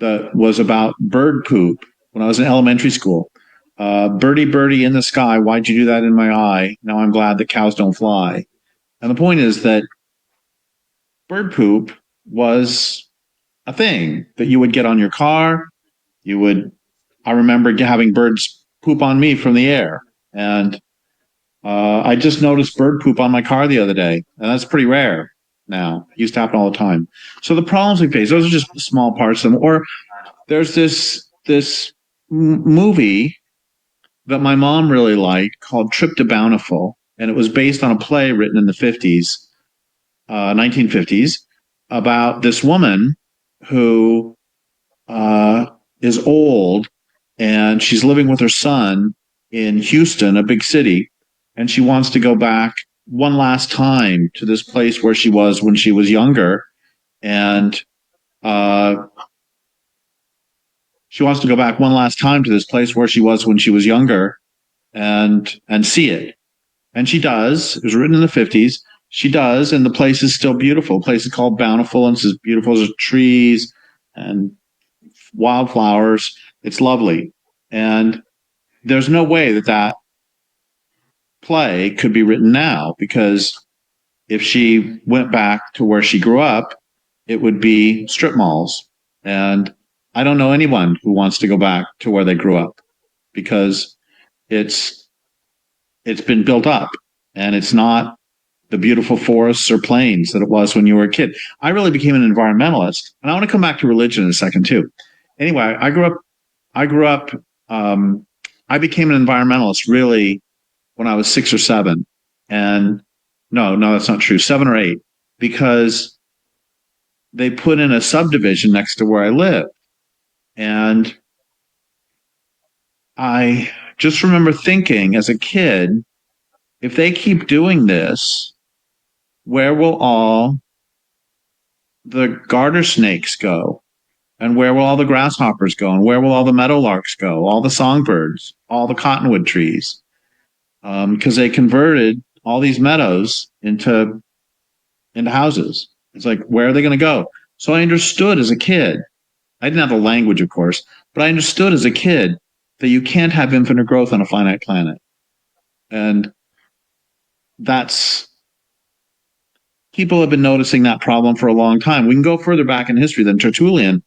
was about bird poop when I was in elementary school. Birdie, birdie in the sky, why'd you do that in my eye? Now I'm glad that cows don't fly. And the point is that bird poop was a thing that you would get on your car. I remember having birds poop on me from the air. And I just noticed bird poop on my car the other day. And that's pretty rare now. It used to happen all the time. So the problems we face, those are just small parts of them. Or there's this movie that my mom really liked called Trip to Bountiful. And it was based on a play written in the 50s, 1950s, about this woman who is old and she's living with her son in Houston, a big city, and she wants to go back one last time to this place where she was when she was younger, and she wants to go back one last time to this place where she was when she was younger, and see it. And she does. It was written in the 50s. She does, and the place is still beautiful. The place is called Bountiful, and it's as beautiful as trees and wildflowers. It's lovely. And there's no way that play could be written now, because if she went back to where she grew up, it would be strip malls. And I don't know anyone who wants to go back to where they grew up, because it's been built up, and it's not the beautiful forests or plains that it was when you were a kid. I really became an environmentalist, and I want to come back to religion in a second too. Anyway, I became an environmentalist really when I was 6 or 7. And no, that's not true. 7 or 8, because they put in a subdivision next to where I live. And I just remember thinking as a kid, if they keep doing this, where will all the garter snakes go? And where will all the grasshoppers go? And where will all the meadowlarks go? All the songbirds, all the cottonwood trees? because they converted all these meadows into houses. It's like, where are they going to go? So I understood as a kid. I didn't have the language, of course, but I understood as a kid that you can't have infinite growth on a finite planet. And that's people have been noticing that problem for a long time. We can go further back in history than Tertullian.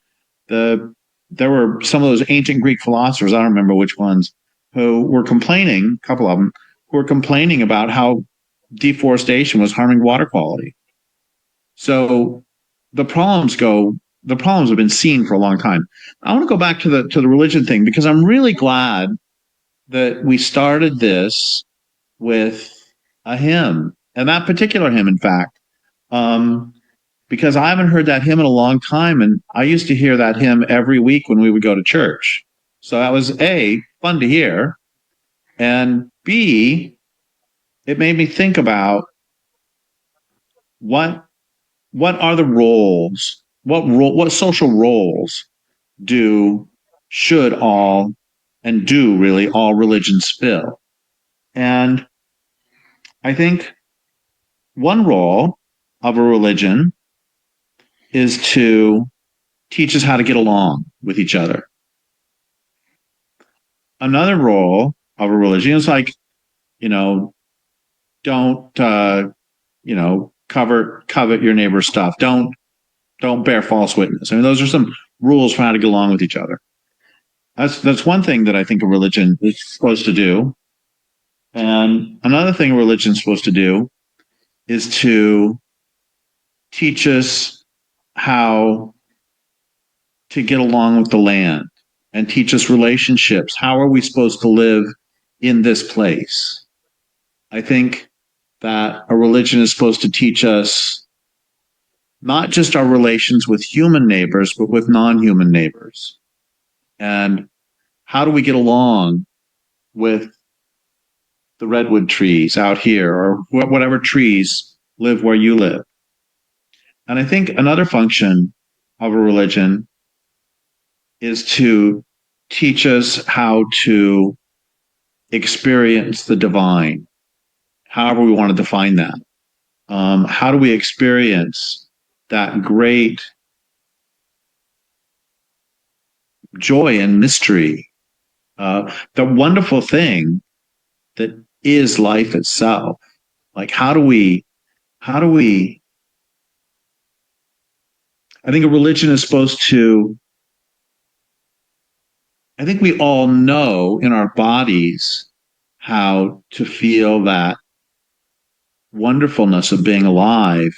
There were some of those ancient Greek philosophers, I don't remember which ones, who were complaining, a couple of them, who were complaining about how deforestation was harming water quality. So the problems have been seen for a long time. I want to go back to the religion thing because I'm really glad that we started this with a hymn, and that particular hymn, in fact, because I haven't heard that hymn in a long time, and I used to hear that hymn every week when we would go to church. So that was A, fun to hear, and B, it made me think about what are the roles, what social roles should all and do really all religions fill. And I think one role of a religion is to teach us how to get along with each other. Another role of a religion is like, don't covet your neighbor's stuff. Don't bear false witness. I mean, those are some rules for how to get along with each other. That's one thing that I think a religion is supposed to do. And another thing a religion is supposed to do is to teach us how to get along with the land and teach us relationships. How are we supposed to live in this place? I think that a religion is supposed to teach us not just our relations with human neighbors, but with non-human neighbors. And how do we get along with the redwood trees out here or whatever trees live where you live? And I think another function of a religion is to teach us how to experience the divine, however we want to define that. How do we experience that great joy and mystery, the wonderful thing that is life itself? Like, how do we, I think a religion is supposed to, I think we all know in our bodies how to feel that wonderfulness of being alive.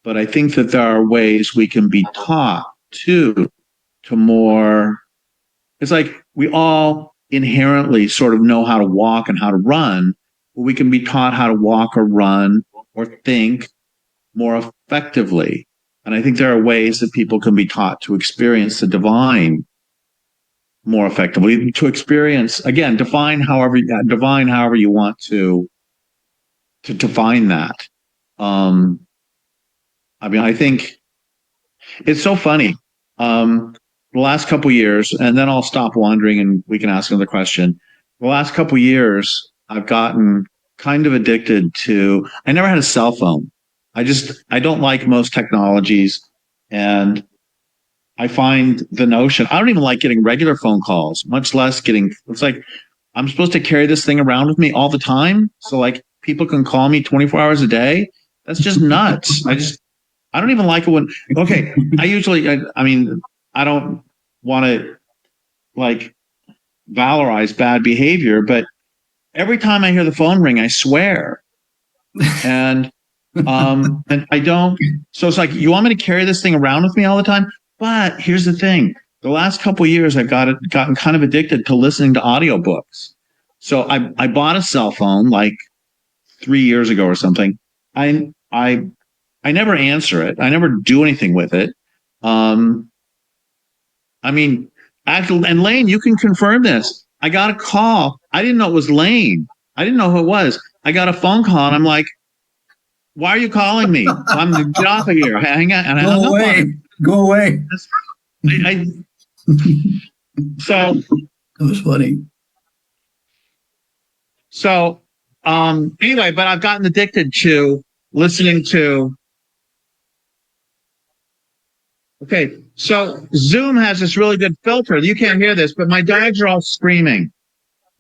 But I think that there are ways we can be taught to more. It's like we all inherently sort of know how to walk and how to run, but we can be taught how to walk or run or think more effectively. And I think there are ways that people can be taught to experience the divine more effectively, to experience, again, divine however you want to define that. I think it's so funny. The last couple years, and then I'll stop wandering and we can ask another question. The last couple years, I've gotten kind of addicted to, I never had a cell phone. I don't like most technologies. And I find the notion, I don't even like getting regular phone calls, much less it's like, I'm supposed to carry this thing around with me all the time. So like people can call me 24 hours a day. That's just nuts. I don't even like it when, okay, I don't want to like valorize bad behavior, but every time I hear the phone ring, I swear. And I don't, so it's like, you want me to carry this thing around with me all the time? But here's the thing. The last couple of years, I've gotten kind of addicted to listening to audiobooks. So I bought a cell phone like 3 years ago or something. I never answer it. I never do anything with it. Actually, and Layne, you can confirm this. I got a call. I didn't know it was Layne. I didn't know who it was. I got a phone call and I'm like, why are you calling me? I'm get off of here. Hang on. And I hung up on him. Go away. So That was funny. So anyway, but I've gotten addicted to listening to. Okay, so Zoom has this really good filter. You can't hear this, but my dogs are all screaming.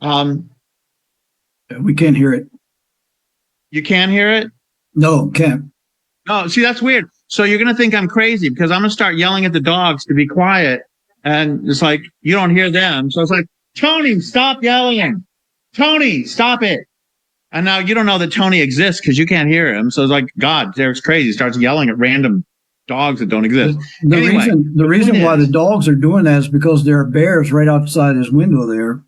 We can't hear it. You can hear it? No, can't. No, see, that's weird. So you're going to think I'm crazy because I'm going to start yelling at the dogs to be quiet. And it's like, you don't hear them. So it's like, Tony, stop yelling. Tony, stop it. And now you don't know that Tony exists because you can't hear him. So it's like, God, Derek's crazy. He starts yelling at random dogs that don't exist. The reason why the dogs are doing that is because there are bears right outside his window there.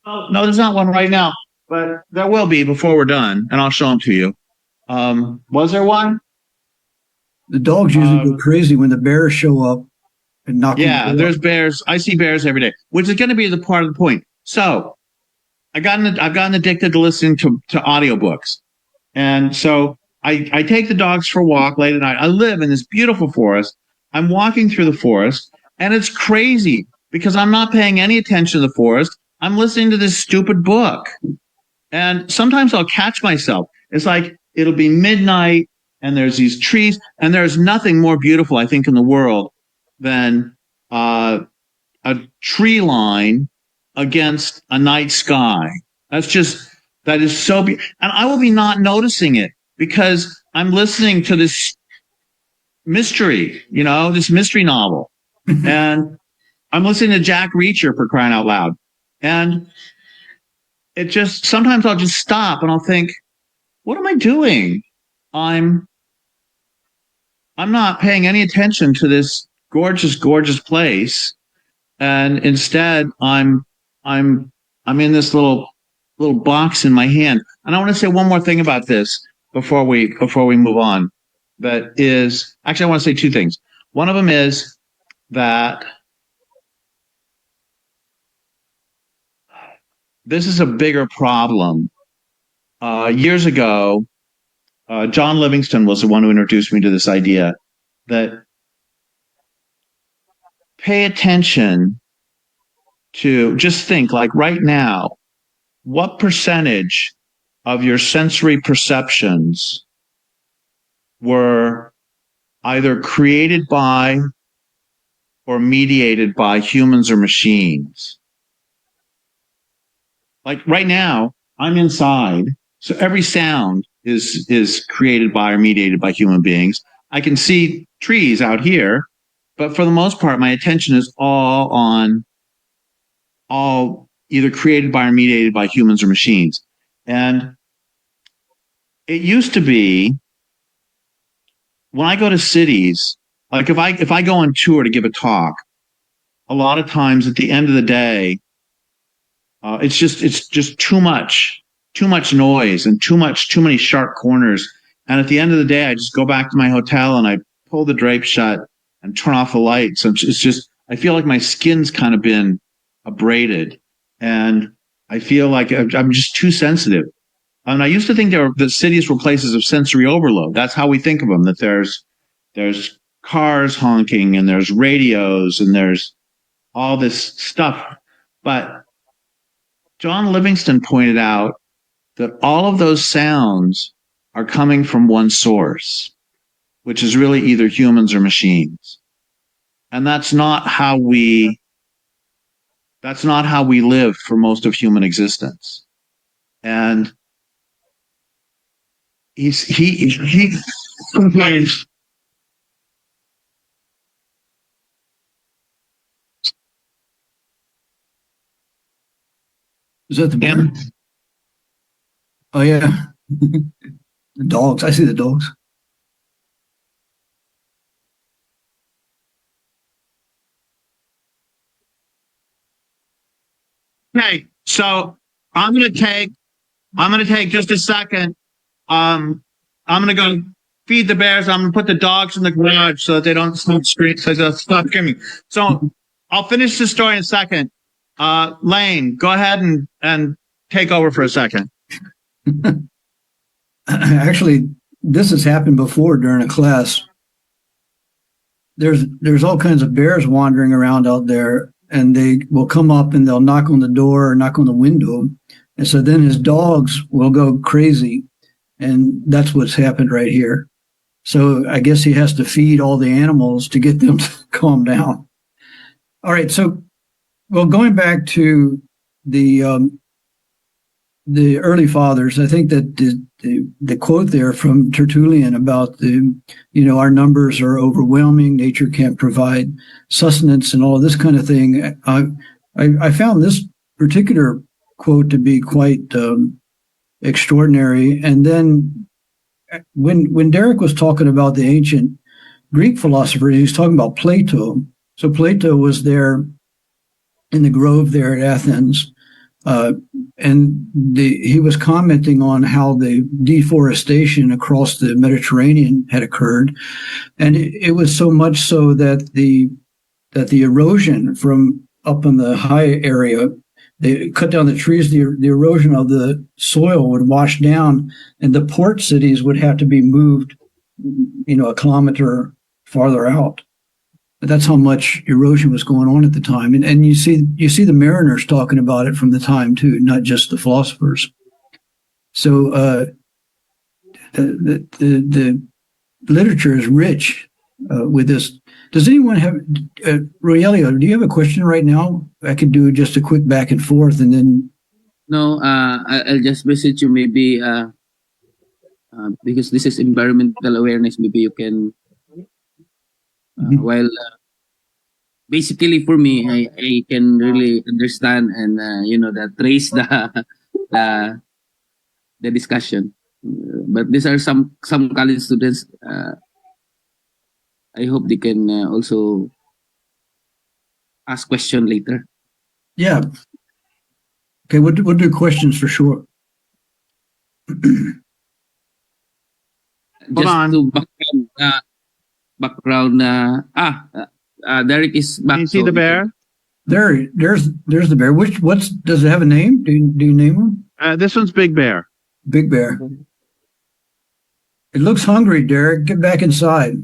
No, there's not one right now, but there will be before we're done, and I'll show them to you. Was there one? The dogs usually go crazy when the bears show up and knock. Yeah, there's bears. I see bears every day, which is going to be the part of the point. So I've gotten addicted to listening to audiobooks. And so I take the dogs for a walk late at night. I live in this beautiful forest. I'm walking through the forest, and it's crazy because I'm not paying any attention to the forest. I'm listening to this stupid book. And sometimes I'll catch myself. It's like it'll be midnight, and there's these trees, and there's nothing more beautiful, I think, in the world than a tree line against a night sky. That is so beautiful. And I will be not noticing it because I'm listening to this mystery, this mystery novel. And I'm listening to Jack Reacher, for crying out loud. And sometimes I'll just stop and I'll think, what am I doing? I'm not paying any attention to this gorgeous, gorgeous place. And instead I'm in this little box in my hand. And I want to say one more thing about this before we move on. That is, actually, I want to say two things. One of them is that this is a bigger problem. Years ago, John Livingston was the one who introduced me to this idea that pay attention to, just think, like right now, what percentage of your sensory perceptions were either created by or mediated by humans or machines? Like right now, I'm inside, so every sound is created by or mediated by human beings. I can see trees out here, but for the most part, my attention is all either created by or mediated by humans or machines. And it used to be, when I go to cities, like if I go on tour to give a talk, a lot of times at the end of the day, it's just too much noise and too many sharp corners. And at the end of the day, I just go back to my hotel and I pull the drape shut and turn off the lights. And it's just, I feel like my skin's kind of been abraded, and I feel like I'm just too sensitive. And I used to think that cities were places of sensory overload. That's how we think of them. That there's cars honking and there's radios and there's all this stuff. But John Livingston pointed out that all of those sounds are coming from one source, which is really either humans or machines. And that's not how we live for most of human existence. And he complains. Is that the bear? Oh yeah. The dogs. I see the dogs. Okay, so I'm gonna take just a second. I'm gonna go feed the bears. I'm gonna put the dogs in the garage so that they don't stop screaming. So they'll stop screaming. So I'll finish the story in a second. Layne, go ahead and take over for a second. Actually, this has happened before during a class. There's all kinds of bears wandering around out there, and they will come up and they'll knock on the door or knock on the window, And so then his dogs will go crazy. And that's what's happened right here. So I guess he has to feed all the animals to get them to calm down. All right. So, well, going back to the early fathers, I think that the quote there from Tertullian about our numbers are overwhelming, nature can't provide sustenance and all of this kind of thing. I found this particular quote to be quite extraordinary. And then when Derek was talking about the ancient Greek philosophers, he was talking about Plato. So Plato was there in the grove there at Athens. And he was commenting on how the deforestation across the Mediterranean had occurred, and it was so much so that the erosion from up in the high area, they cut down the trees, the erosion of the soil would wash down, and the port cities would have to be moved, a kilometer farther out. That's how much erosion was going on at the time, and you see the mariners talking about it from the time too, not just the philosophers. So the literature is rich with this. Does anyone have Rogelio? Do you have a question right now? I could do just a quick back and forth, and then No, I'll just visit you maybe because this is environmental awareness. Maybe you can while basically for me, I can really understand and that trace the the discussion. But these are some college students. I hope they can also ask question later. yeah, okay, we'll do questions for sure. Just on. to background. Derek is back. Can you see so the you bear? There's the bear. What's does it have a name? Do you name him? This one's Big Bear. Big Bear. It looks hungry, Derek. Get back inside.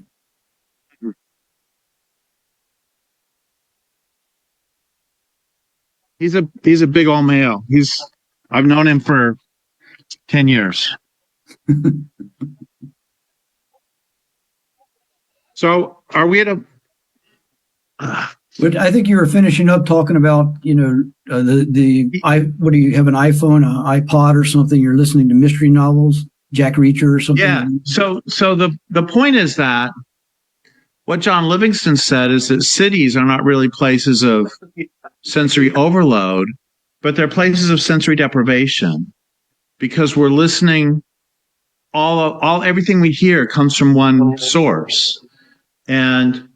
He's a big old male. I've known him for 10 years. So are we at a But I think you were finishing up talking about, what do you have, an iPhone, an iPod or something? You're listening to mystery novels, Jack Reacher or something? yeah. So the point is that what John Livingston said is that cities are not really places of sensory overload, but they're places of sensory deprivation, because we're listening. Everything we hear comes from one source, and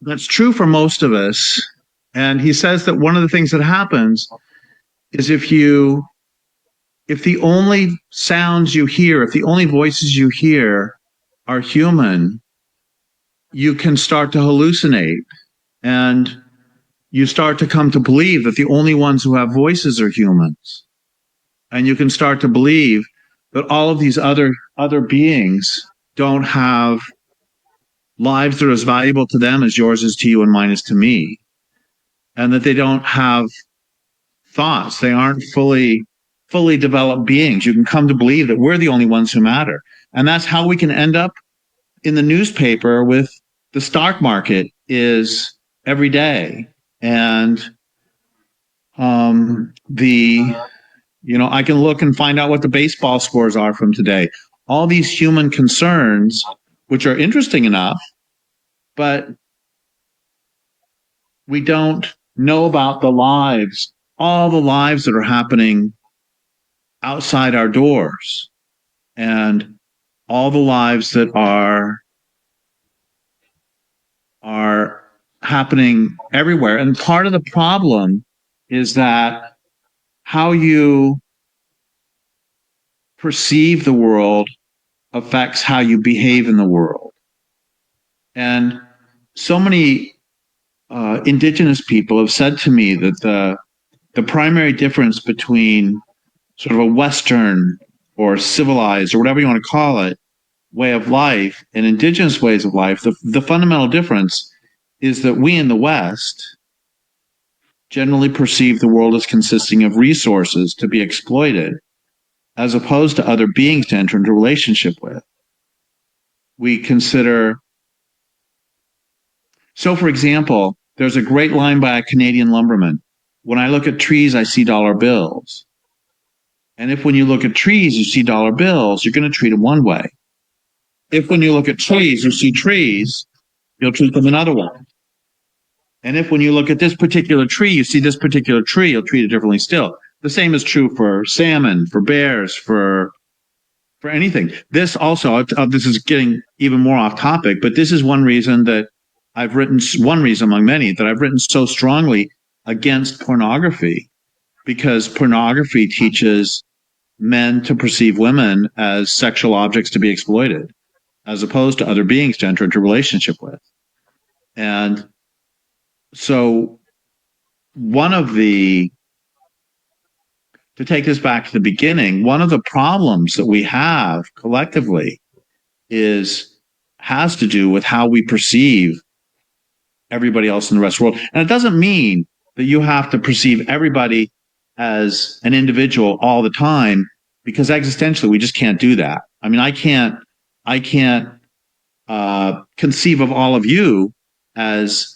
that's true for most of us. And he says that one of the things that happens is if the only sounds you hear, if the only voices you hear are human, you can start to hallucinate, and you start to come to believe that the only ones who have voices are humans. And you can start to believe that all of these other beings don't have lives that are as valuable to them as yours is to you and mine is to me, and that they don't have thoughts. They aren't fully developed beings. You can come to believe that we're the only ones who matter. And that's how we can end up in the newspaper with the stock market is every day. And I can look and find out what the baseball scores are from today. All these human concerns, which are interesting enough, but we don't know about all the lives that are happening outside our doors, and all the lives that are happening everywhere. And part of the problem is that how you perceive the world affects how you behave in the world. And so many indigenous people have said to me that the primary difference between sort of a Western or civilized or whatever you want to call it way of life and indigenous ways of life, the fundamental difference is that we in the West generally perceive the world as consisting of resources to be exploited, as opposed to other beings to enter into relationship with. We consider, so for example, there's a great line by a Canadian lumberman. When I look at trees, I see dollar bills. And if when you look at trees, you see dollar bills, you're going to treat them one way. If when you look at trees, you see trees, you'll treat them another way. And if when you look at this particular tree, you see this particular tree, you'll treat it differently still. The same is true for salmon, for bears, for anything. This also, this is getting even more off topic, but this is one reason that I've written, one reason among many, that I've written so strongly against pornography, because pornography teaches men to perceive women as sexual objects to be exploited, as opposed to other beings to enter into relationship with. And so to take this back to the beginning, one of the problems that we have collectively has to do with how we perceive everybody else in the rest of the world. And it doesn't mean that you have to perceive everybody as an individual all the time, because existentially we just can't do that. I mean, I can't conceive of all of you as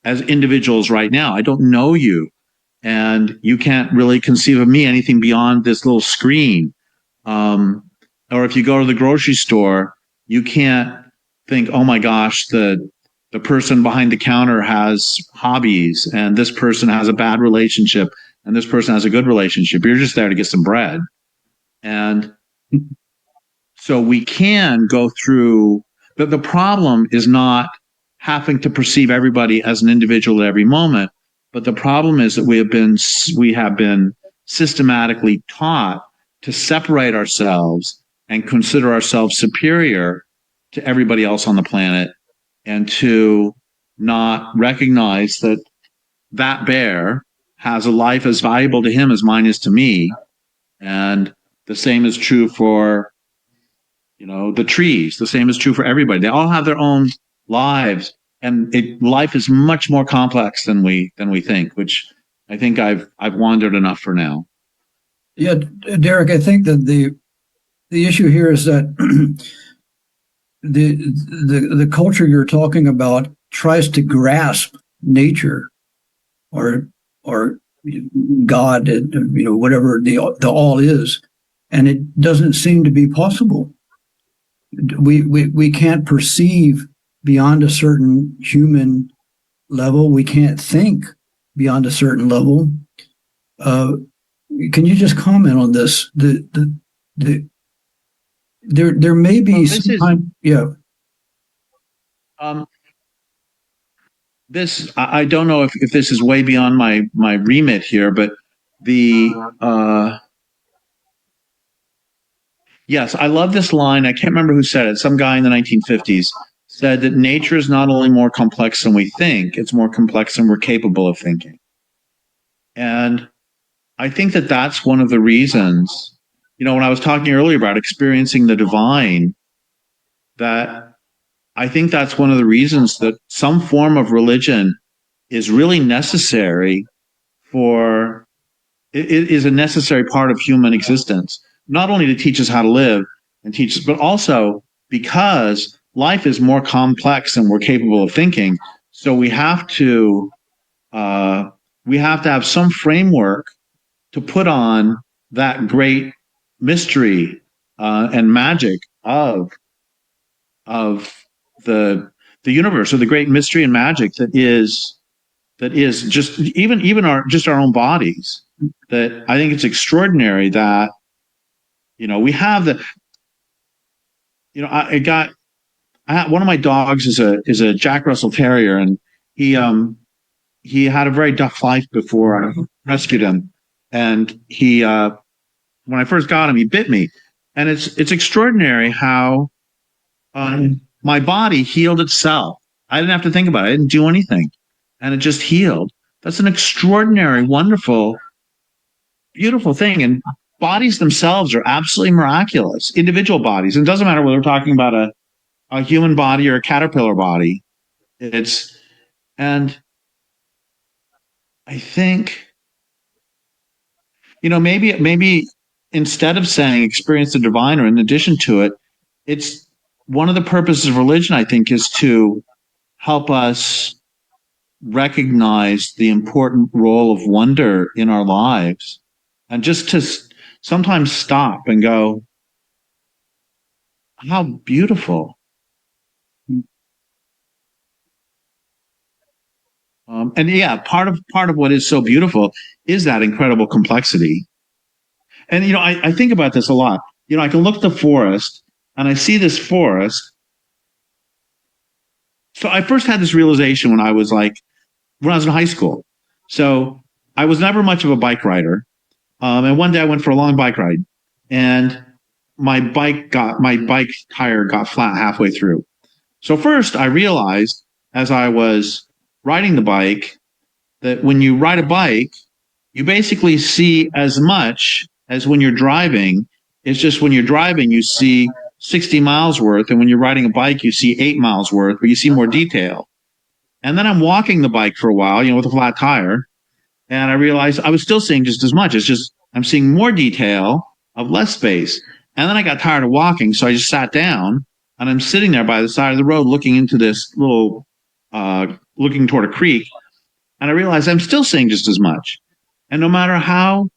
individuals right now. I don't know you, and you can't really conceive of me anything beyond this little screen. Or if you go to the grocery store, you can't think, oh my gosh, the person behind the counter has hobbies, and this person has a bad relationship, and this person has a good relationship. You're just there to get some bread. And so we can go through, but the problem is not having to perceive everybody as an individual at every moment. But the problem is that we have been systematically taught to separate ourselves and consider ourselves superior to everybody else on the planet, and to not recognize that that bear has a life as valuable to him as mine is to me. And the same is true for, the trees. The same is true for everybody. They all have their own lives, and life is much more complex than we think, which I think I've wandered enough for now. Yeah, Derek, I think that the issue here is that the culture you're talking about tries to grasp nature or God, whatever the all is, and it doesn't seem to be possible. We can't perceive beyond a certain human level. We can't think beyond a certain level. Can you just comment on this? There may be some time, yeah. This, I don't know if this is way beyond my remit here, but yes, I love this line. I can't remember who said it. Some guy in the 1950s said that nature is not only more complex than we think, it's more complex than we're capable of thinking. And I think that that's one of the reasons, when I was talking earlier about experiencing the divine, that I think that's one of the reasons that some form of religion is really necessary it is a necessary part of human existence, not only to teach us how to live and teach us, but also because life is more complex than we're capable of thinking. So we have to have some framework to put on that great mystery and magic of the universe, or the great mystery and magic that is just even our own bodies. That I think it's extraordinary that we have one of my dogs is a Jack Russell Terrier, and he had a very tough life before I rescued him, and he when I first got him, he bit me, and it's extraordinary how my body healed itself. I didn't have to think about it. I didn't do anything, and it just healed. That's an extraordinary, wonderful, beautiful thing. And bodies themselves are absolutely miraculous, individual bodies. And it doesn't matter whether we're talking about a human body or a caterpillar body. And I think, maybe instead of saying experience the divine, or in addition to it, it's one of the purposes of religion, I think, is to help us recognize the important role of wonder in our lives, and just to sometimes stop and go, how beautiful. And yeah, part of what is so beautiful is that incredible complexity. And I think about this a lot. I can look at the forest and I see this forest. So I first had this realization when I was in high school. So I was never much of a bike rider. And one day I went for a long bike ride, and my bike tire got flat halfway through. So first I realized, as I was riding the bike, that when you ride a bike, you basically see as much as when you're driving. It's just when you're driving, you see 60 miles worth. And when you're riding a bike, you see 8 miles worth, but you see more detail. And then I'm walking the bike for a while, with a flat tire. And I realized I was still seeing just as much. It's just I'm seeing more detail of less space. And then I got tired of walking. So I just sat down, and I'm sitting there by the side of the road looking into this looking toward a creek. And I realized I'm still seeing just as much. And no matter how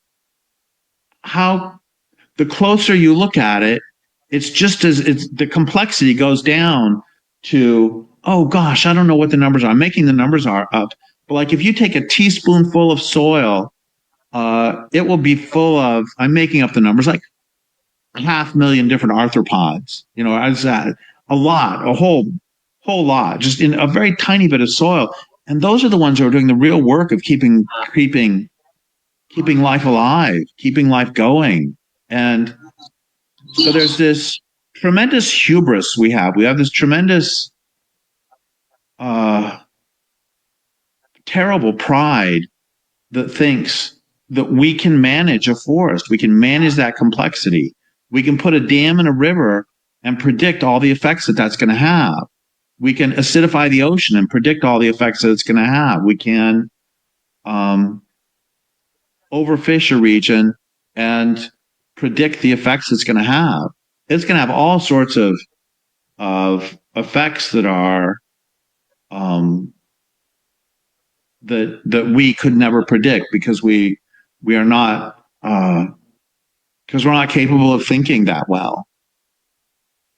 the closer you look at it, it's just as the complexity goes down to, oh gosh, I don't know what the numbers are. I'm making the numbers are up. But if you take a teaspoonful of soil, it will be full of, I'm making up the numbers, 500,000 different arthropods. As that, a lot, a whole lot, just in a very tiny bit of soil. And those are the ones who are doing the real work of keeping life alive, keeping life going. And so there's this tremendous hubris we have. We have this tremendous, terrible pride that thinks that we can manage a forest. We can manage that complexity. We can put a dam in a river and predict all the effects that that's going to have. We can acidify the ocean and predict all the effects that it's going to have. We can overfish a region and predict the effects it's going to have. It's going to have all sorts of effects that are that we could never predict, because we are not because we're not capable of thinking that well.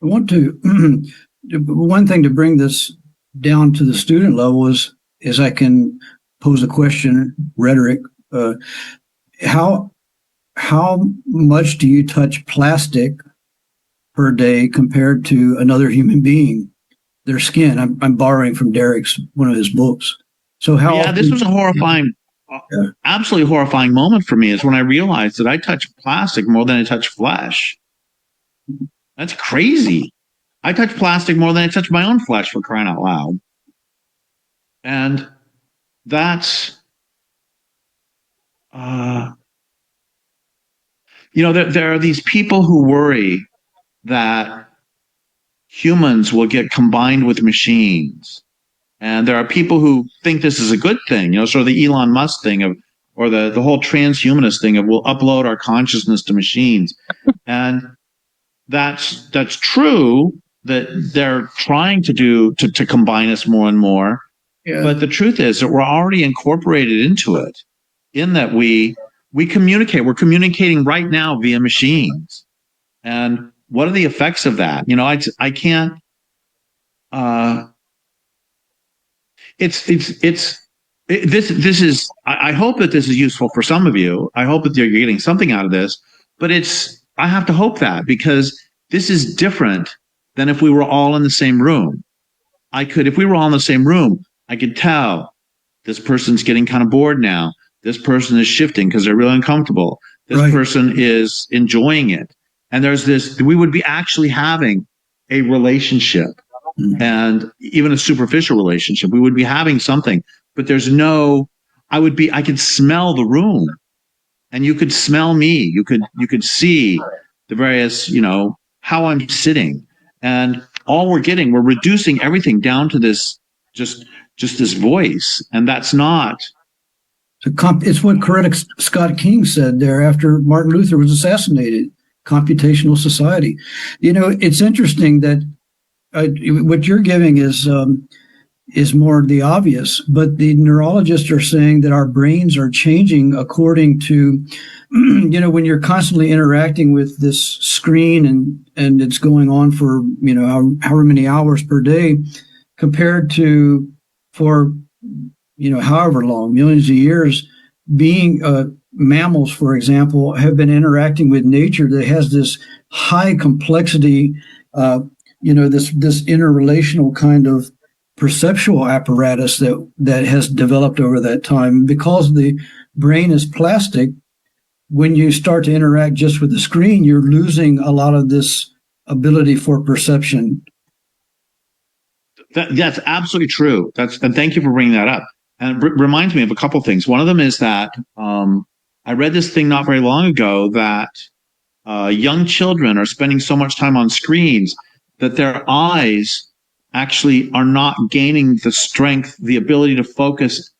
I want to one thing to bring this down to the student level is I can pose a question, rhetoric. How much do you touch plastic per day compared to another human being? Their skin. I'm borrowing from Derek's one of his books. So how? Yeah, this was a horrifying, absolutely horrifying moment for me, is when I realized that I touch plastic more than I touch flesh. That's crazy. I touch plastic more than I touch my own flesh, for crying out loud. And that's, there are these people who worry that humans will get combined with machines. And there are people who think this is a good thing, sort of the Elon Musk thing or the whole transhumanist thing of we'll upload our consciousness to machines. And that's true, that they're trying to combine us more and more. Yeah. But the truth is that we're already incorporated into it, in that we communicate. We're communicating right now via machines. And what are the effects of that? I can't. This is. I hope that this is useful for some of you. I hope that you're getting something out of this. But I have to hope that, because this is different than if we were all in the same room. If we were all in the same room, I could tell this person's getting kind of bored now. This person is shifting because they're really uncomfortable. This right. person is enjoying it. And we would be actually having a relationship, and even a superficial relationship. We would be having something, but I could smell the room, and you could smell me. You could see the various, how I'm sitting, and we're reducing everything down to this, just this voice. And that's not, It's what Coretta Scott King said there after Martin Luther was assassinated. Computational society. It's interesting that what you're giving is more the obvious, but the neurologists are saying that our brains are changing according to, when you're constantly interacting with this screen and it's going on for, however many hours per day, compared to for, however long, millions of years, being mammals, for example, have been interacting with nature that has this high complexity, this interrelational kind of perceptual apparatus that has developed over that time. Because the brain is plastic, when you start to interact just with the screen, you're losing a lot of this ability for perception. That's absolutely true. And thank you for bringing that up. And it reminds me of a couple things. One of them is that I read this thing not very long ago that young children are spending so much time on screens that their eyes actually are not gaining the strength, the ability to focus.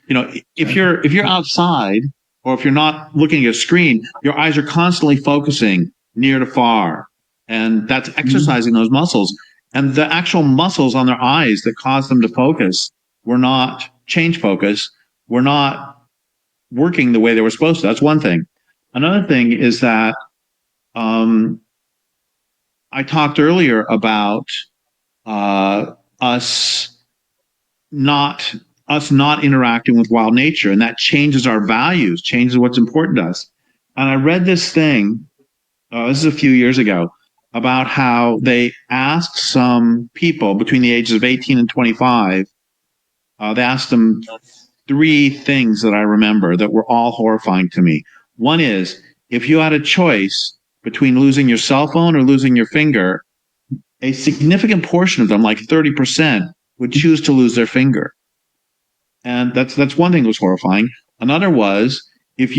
If you're outside or if you're not looking at a screen, your eyes are constantly focusing near to far, and that's exercising those muscles. And the actual muscles on their eyes that cause them to focus were not change focus, were not working the way they were supposed to. That's one thing. Another thing is that I talked earlier about us not interacting with wild nature, and that changes our values, changes what's important to us. And I read this thing, this is a few years ago, about how they asked some people between the ages of 18 and 25, they asked them 3 things that I remember that were all horrifying to me. One is, if you had a choice between losing your cell phone or losing your finger, a significant portion of them, like 30%, would choose to lose their finger. And that's one thing that was horrifying. Another was, if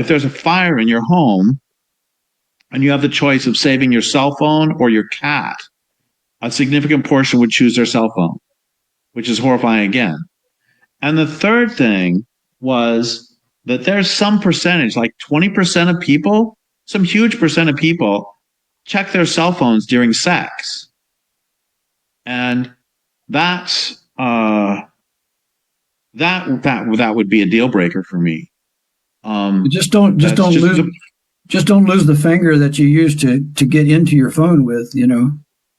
there's a fire in your home and you have the choice of saving your cell phone or your cat, a significant portion would choose their cell phone, which is horrifying again. And the third thing was that there's some percentage, like 20% of people, some huge percent of people, check their cell phones during sex. And that's that would be a deal breaker for me. Just don't lose the finger that you use to get into your phone with.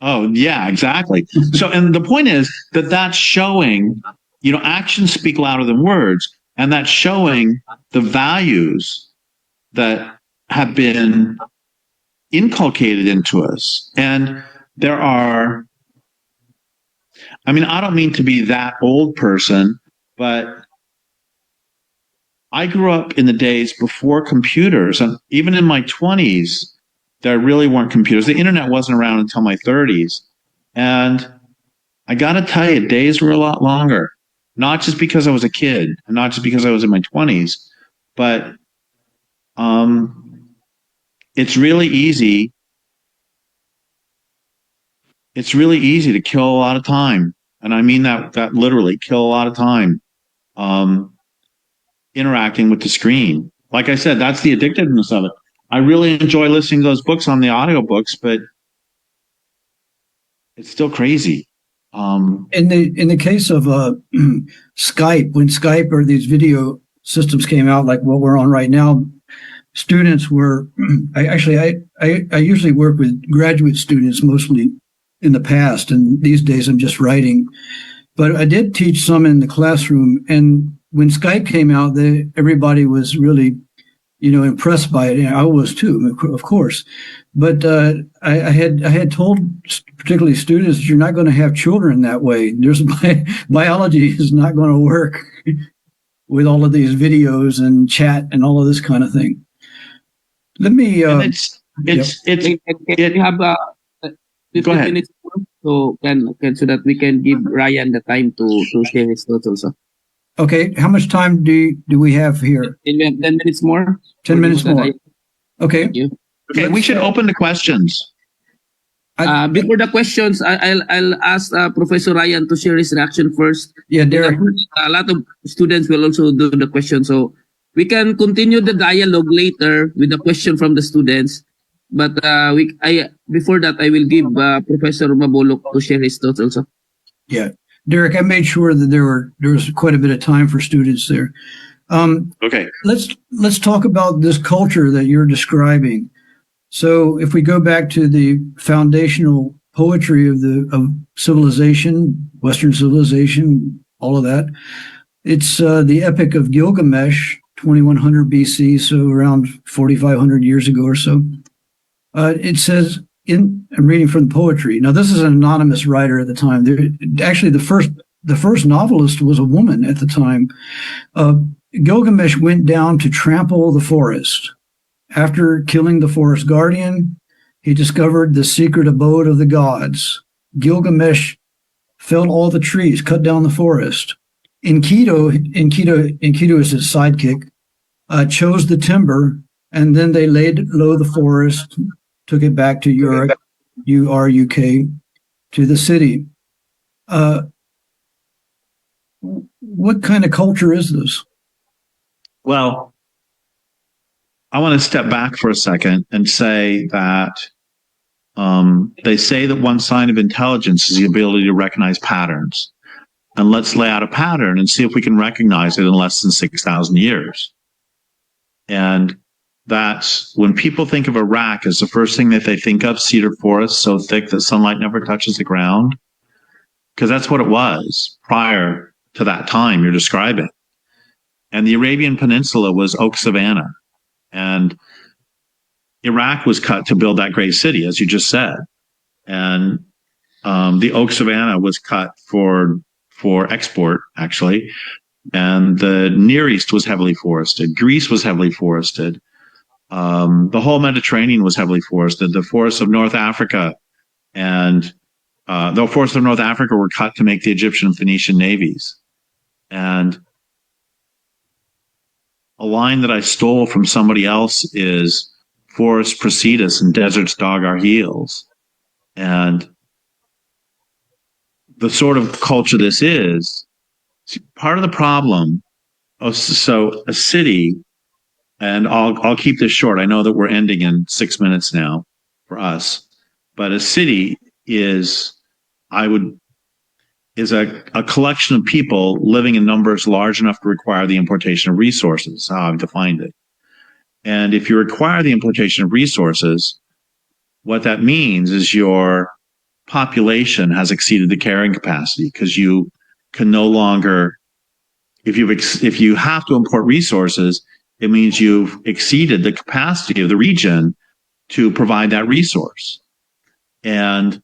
Oh yeah, exactly. So, and the point is that that's showing, actions speak louder than words, and that's showing the values that have been inculcated into us. And there are, I don't mean to be that old person, but I grew up in the days before computers, and even in my 20s, there really weren't computers. The internet wasn't around until my 30s. And I got to tell you, days were a lot longer, not just because I was a kid, and not just because I was in my 20s, but it's really easy. It's really easy to kill a lot of time. And I mean that literally, kill a lot of time interacting with the screen. Like I said, that's the addictiveness of it. I really enjoy listening to those books on the audiobooks, but it's still crazy. In the case of Skype, when Skype or these video systems came out, like what we're on right now, students were. I usually work with graduate students mostly in the past, and these days I'm just writing. But I did teach some in the classroom, and when Skype came out, everybody was really, impressed by it. And I was too, of course. But I had told particularly students that you're not going to have children that way. Biology is not going to work with all of these videos and chat and all of this kind of thing. Let me. Can we have 15 minutes more so that we can give Ryan the time to share his thoughts also. Okay, how much time do we have here? 10 minutes more. 10 minutes more. Okay. Thank you. Okay, we should open the questions. Before the questions, I'll ask Professor Ryan to share his reaction first. Yeah, Derek. A lot of students will also do the question, so we can continue the dialogue later with the question from the students. But before that, I will give Professor Mabolok to share his thoughts also. Yeah, Derek, I made sure that there was quite a bit of time for students there. Okay. Let's talk about this culture that you're describing. So if we go back to the foundational poetry of civilization, Western civilization, all of that, it's the Epic of Gilgamesh, 2100 BC, so around 4,500 years ago or so. It says, I'm reading from the poetry. Now, this is an anonymous writer at the time. Actually, the first novelist was a woman at the time. Gilgamesh went down to trample the forest. After killing the forest guardian, he discovered the secret abode of the gods. Gilgamesh felled all the trees, cut down the forest. Enkidu is his sidekick, chose the timber, and then they laid low the forest, took it back to Uruk, U-R-U-K, to the city. What kind of culture is this? Well, I want to step back for a second and say that they say that one sign of intelligence is the ability to recognize patterns. And let's lay out a pattern and see if we can recognize it in less than 6,000 years. And that's when people think of Iraq as the first thing that they think of, cedar forest so thick that sunlight never touches the ground, because that's what it was prior to that time you're describing. And the Arabian Peninsula was oak savanna. And Iraq was cut to build that great city, as you just said. And the oak savanna was cut for export, actually. And the Near East was heavily forested. Greece was heavily forested. The whole Mediterranean was heavily forested. The forests of North Africa and the forests of North Africa were cut to make the Egyptian and Phoenician navies. And a line that I stole from somebody else is forests precede us and deserts dog our heels. And the sort of culture this is, part of the problem. So a city, and I'll keep this short. I know that we're ending in 6 minutes now for us, but a city is a collection of people living in numbers large enough to require the importation of resources, how I've defined it. And if you require the importation of resources, what that means is your population has exceeded the carrying capacity, because you can no longer, if you have to import resources, it means you've exceeded the capacity of the region to provide that resource. And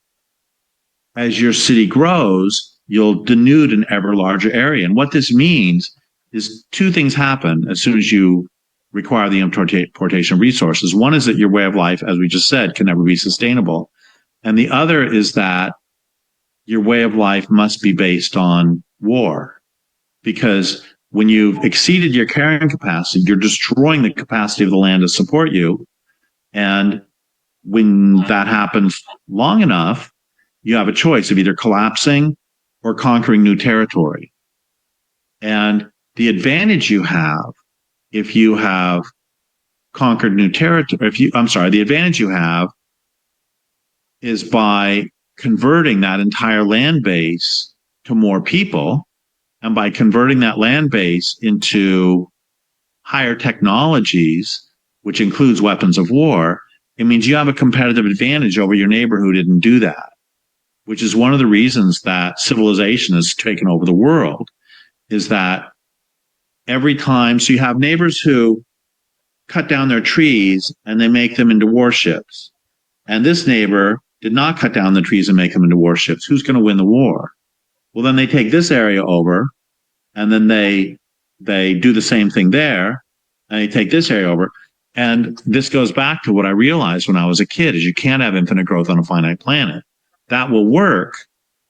as your city grows, you'll denude an ever larger area. And what this means is two things happen as soon as you require the importation of resources. One is that your way of life, as we just said, can never be sustainable. And the other is that your way of life must be based on war. Because when you've exceeded your carrying capacity, you're destroying the capacity of the land to support you. And when that happens long enough, you have a choice of either collapsing or conquering new territory. And the advantage you have if you have conquered new territory, the advantage you have is by converting that entire land base to more people, and by converting that land base into higher technologies, which includes weapons of war, it means you have a competitive advantage over your neighbor who didn't do that, which is one of the reasons that civilization has taken over the world, is that every time, so you have neighbors who cut down their trees and they make them into warships. And this neighbor did not cut down the trees and make them into warships. Who's going to win the war? Well, then they take this area over, and then they do the same thing there, and they take this area over. And this goes back to what I realized when I was a kid, is you can't have infinite growth on a finite planet. That will work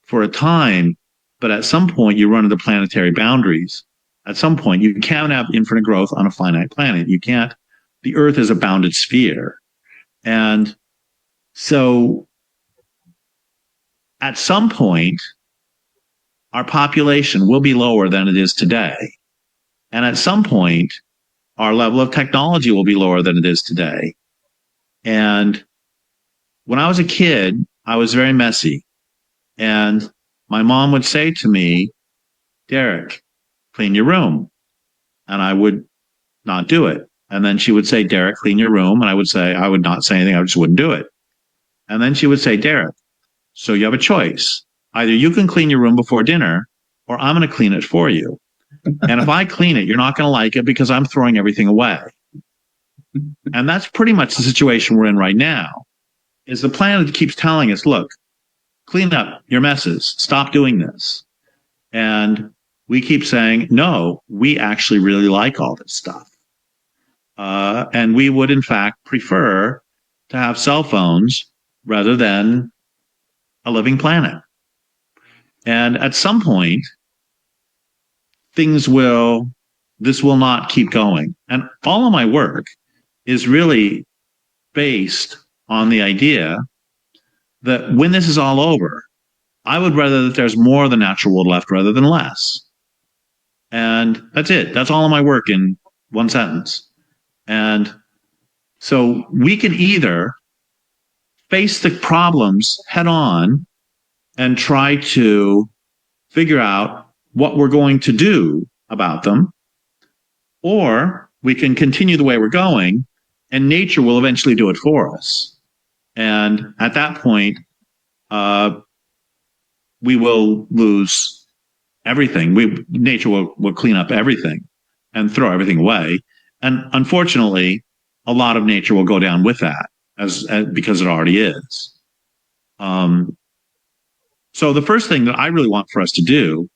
for a time, but at some point you run into planetary boundaries. At some point you can't have infinite growth on a finite planet. You can't. The Earth is a bounded sphere. And so at some point, our population will be lower than it is today. And at some point, our level of technology will be lower than it is today. And when I was a kid, I was very messy. And my mom would say to me, Derek, clean your room. And I would not do it. And then she would say, Derek, clean your room. And I would say, I would not say anything. I just wouldn't do it. And then she would say, Derek, so you have a choice. Either you can clean your room before dinner, or I'm going to clean it for you. And if I clean it, you're not going to like it because I'm throwing everything away. And that's pretty much the situation we're in right now, is the planet keeps telling us, look, clean up your messes. Stop doing this. And we keep saying, no, we actually really like all this stuff. And we would, in fact, prefer to have cell phones rather than a living planet. And at some point, this will not keep going. And all of my work is really based on the idea that when this is all over, I would rather that there's more of the natural world left rather than less. And that's it. That's all of my work in one sentence. And so we can either face the problems head on and try to figure out what we're going to do about them, or we can continue the way we're going and nature will eventually do it for us. And at that point, we will lose everything. Nature will clean up everything and throw everything away. And unfortunately, a lot of nature will go down with that as because it already is. So the first thing that I really want for us to do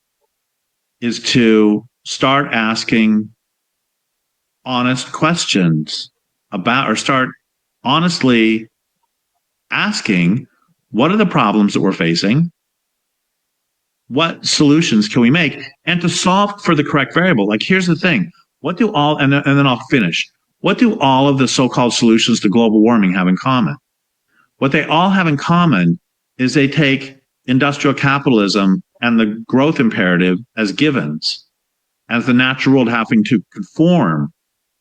is to start asking honest questions about, or start honestly asking, what are the problems that we're facing? What solutions can we make? And to solve for the correct variable. Like, here's the thing. What do all, and then I'll finish. What do all of the so-called solutions to global warming have in common? What they all have in common is they take industrial capitalism and the growth imperative as givens, as the natural world having to conform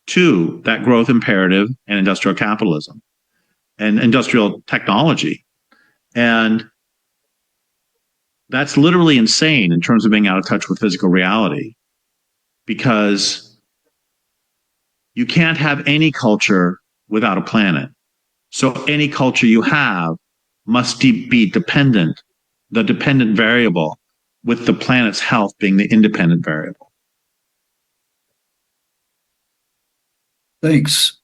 to that growth imperative and industrial capitalism and industrial technology. And that's literally insane in terms of being out of touch with physical reality, because you can't have any culture without a planet. So any culture you have must be dependent, the dependent variable, with the planet's health being the independent variable. Thanks.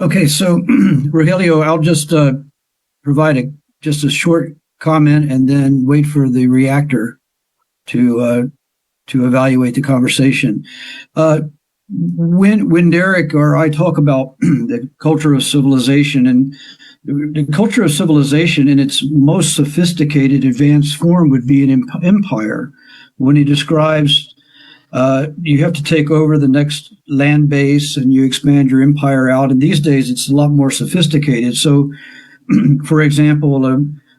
Okay, so Rogelio, I'll just provide just a short comment and then wait for the reactor to evaluate the conversation. When Derek or I talk about the culture of civilization, and the culture of civilization in its most sophisticated, advanced form would be an empire. When he describes you have to take over the next land base and you expand your empire out. And these days it's a lot more sophisticated. So, for example,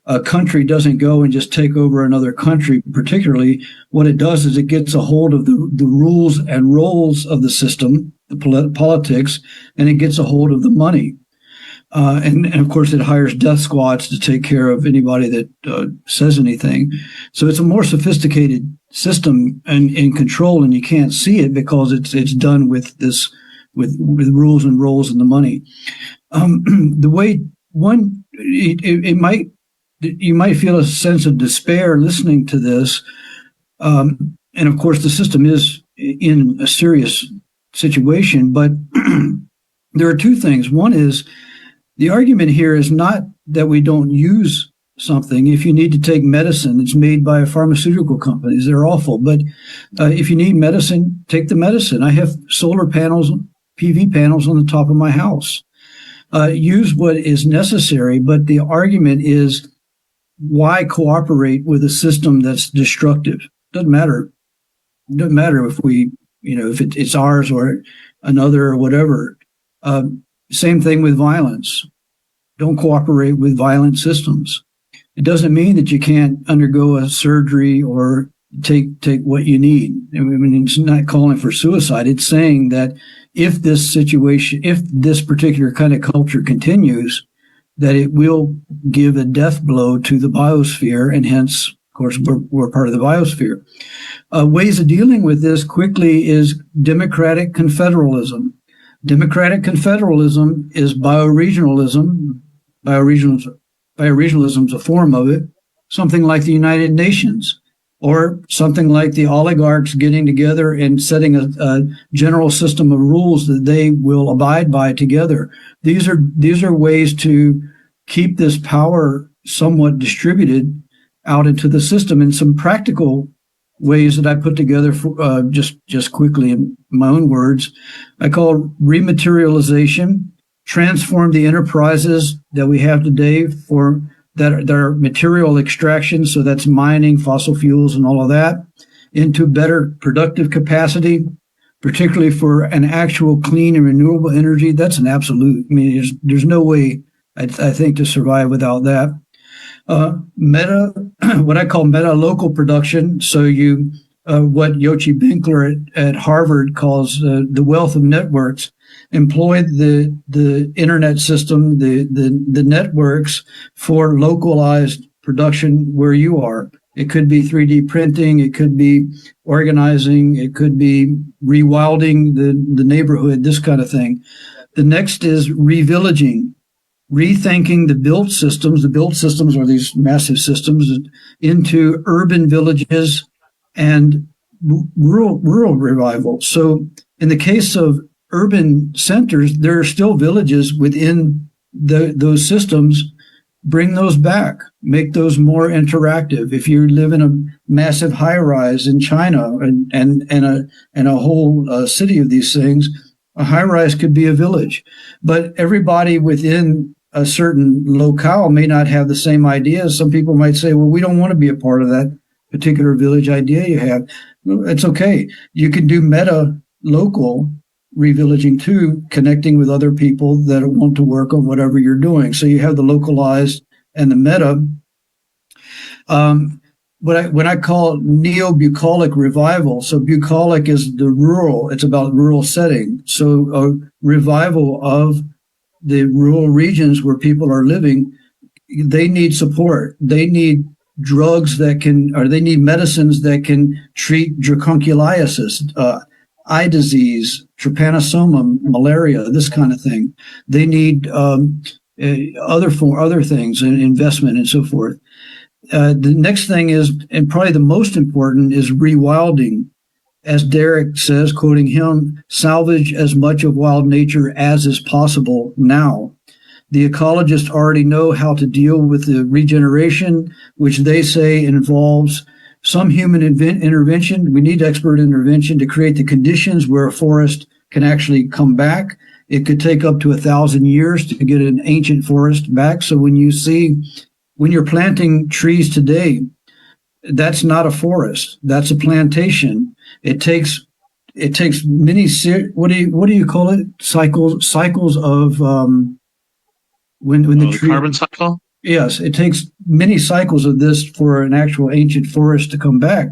a country doesn't go and just take over another country. Particularly, what it does is it gets a hold of the rules and roles of the system, the politics, and it gets a hold of the money. And of course, it hires death squads to take care of anybody that says anything. So it's a more sophisticated system and in control, and you can't see it because it's done with rules and roles and the money. The way you might feel a sense of despair listening to this, and of course, the system is in a serious situation. But there are two things. One is, the argument here is not that we don't use something. If you need to take medicine, it's made by pharmaceutical companies. They're awful. But if you need medicine, take the medicine. I have solar panels, PV panels on the top of my house. Use what is necessary. But the argument is, why cooperate with a system that's destructive? Doesn't matter. Doesn't matter if if it's ours or another or whatever. Same thing with violence. Don't cooperate with violent systems. It doesn't mean that you can't undergo a surgery or take what you need. I mean, it's not calling for suicide. It's saying that if this particular kind of culture continues, that it will give a death blow to the biosphere, and hence, of course, we're part of the biosphere. Ways of dealing with this quickly is democratic confederalism. Democratic confederalism is bioregionalism. Bioregionalism is a form of it, something like the United Nations, or something like the oligarchs getting together and setting a general system of rules that they will abide by together. These are ways to keep this power somewhat distributed out into the system. And some practical ways that I put together for, just quickly in my own words, I call rematerialization. Transform the enterprises that we have today for that are material extraction, so that's mining, fossil fuels, and all of that, into better productive capacity, particularly for an actual clean and renewable energy. That's an absolute. I mean, there's no way I think to survive without that. What I call meta local production. So what Yochi Binkler at Harvard calls the wealth of networks. Employ the internet system, the networks for localized production where you are. It could be 3D printing, it could be organizing, it could be rewilding the neighborhood, this kind of thing. The next is revillaging, rethinking the built systems. The built systems are these massive systems into urban villages and rural revival. So in the case of urban centers, there are still villages within those systems. Bring those back, make those more interactive. If you live in a massive high rise in China and a whole city of these things, a high rise could be a village. But everybody within a certain locale may not have the same ideas. Some people might say, well, we don't want to be a part of that particular village idea you have. It's okay. You can do meta local revillaging too, connecting with other people that want to work on whatever you're doing. So you have the localized and the meta. When I call neo-bucolic revival, so bucolic is the rural, it's about rural setting. So a revival of the rural regions where people are living, they need support. They need drugs they need medicines that can treat dracunculiasis, eye disease, trypanosoma, malaria, this kind of thing. They need other things, investment and so forth. The next thing is, and probably the most important, is rewilding. As Derek says, quoting him, salvage as much of wild nature as is possible now. The ecologists already know how to deal with the regeneration, which they say involves some human intervention. We need expert intervention to create the conditions where a forest can actually come back. It could take up to 1,000 years to get an ancient forest back. So when you're planting trees today, that's not a forest. That's a plantation. It takes many, what do you call it? Cycles of when the tree, carbon cycle. Yes, it takes many cycles of this for an actual ancient forest to come back.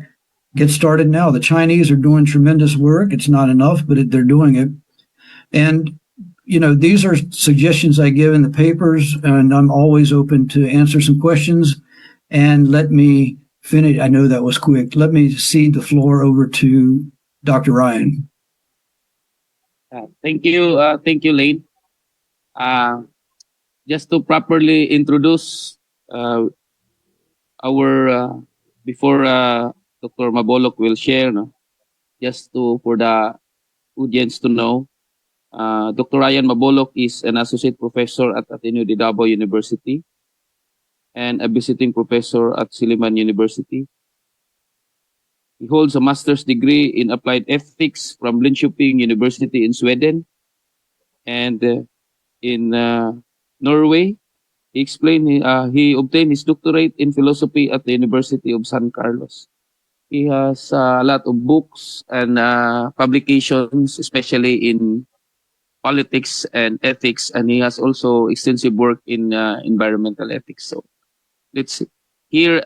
Get started now. The Chinese are doing tremendous work. It's not enough, but they're doing it. And, these are suggestions I give in the papers, and I'm always open to answer some questions. And let me finish. I know that was quick. Let me cede the floor over to Dr. Ryan. Thank you, Layne. Just to properly introduce our before Dr. Mabolok will share, no? Just for the audience to know, Dr. Ryan Mabolok is an associate professor at Ateneo de Davao University and a visiting professor at Silliman University. He holds a master's degree in applied ethics from Linköping University in Sweden, and in Norway. He explained he obtained his doctorate in philosophy at the University of San Carlos. He has a lot of books and publications, especially in politics and ethics, and he has also extensive work in environmental ethics. So let's hear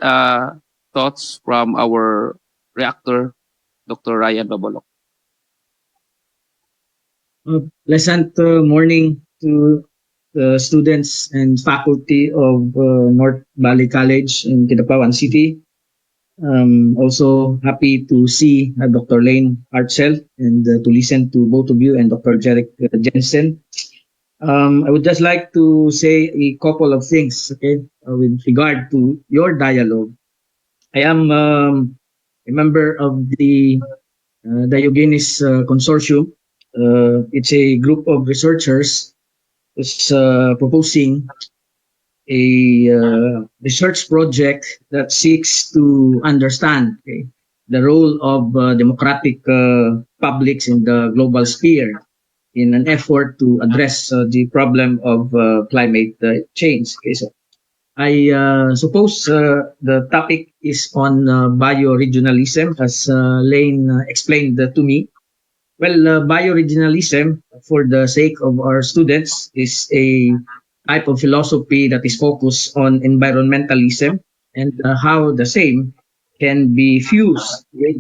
thoughts from our reactor, Dr. Ryan Babolok. Pleasant morning to the students and faculty of North Valley College in Kidapawan City. Also happy to see Dr. Layne Hartsell and to listen to both of you and Dr. Jarek Jensen. I would just like to say a couple of things, okay, with regard to your dialogue. I am a member of the Diogenes Consortium. It's a group of researchers who's proposing a research project that seeks to understand, okay, the role of democratic publics in the global sphere in an effort to address the problem of climate change. Okay, so I suppose the topic is on bioregionalism, as Layne explained to me. Well, bioregionalism, for the sake of our students, is a type of philosophy that is focused on environmentalism and how the same can be fused with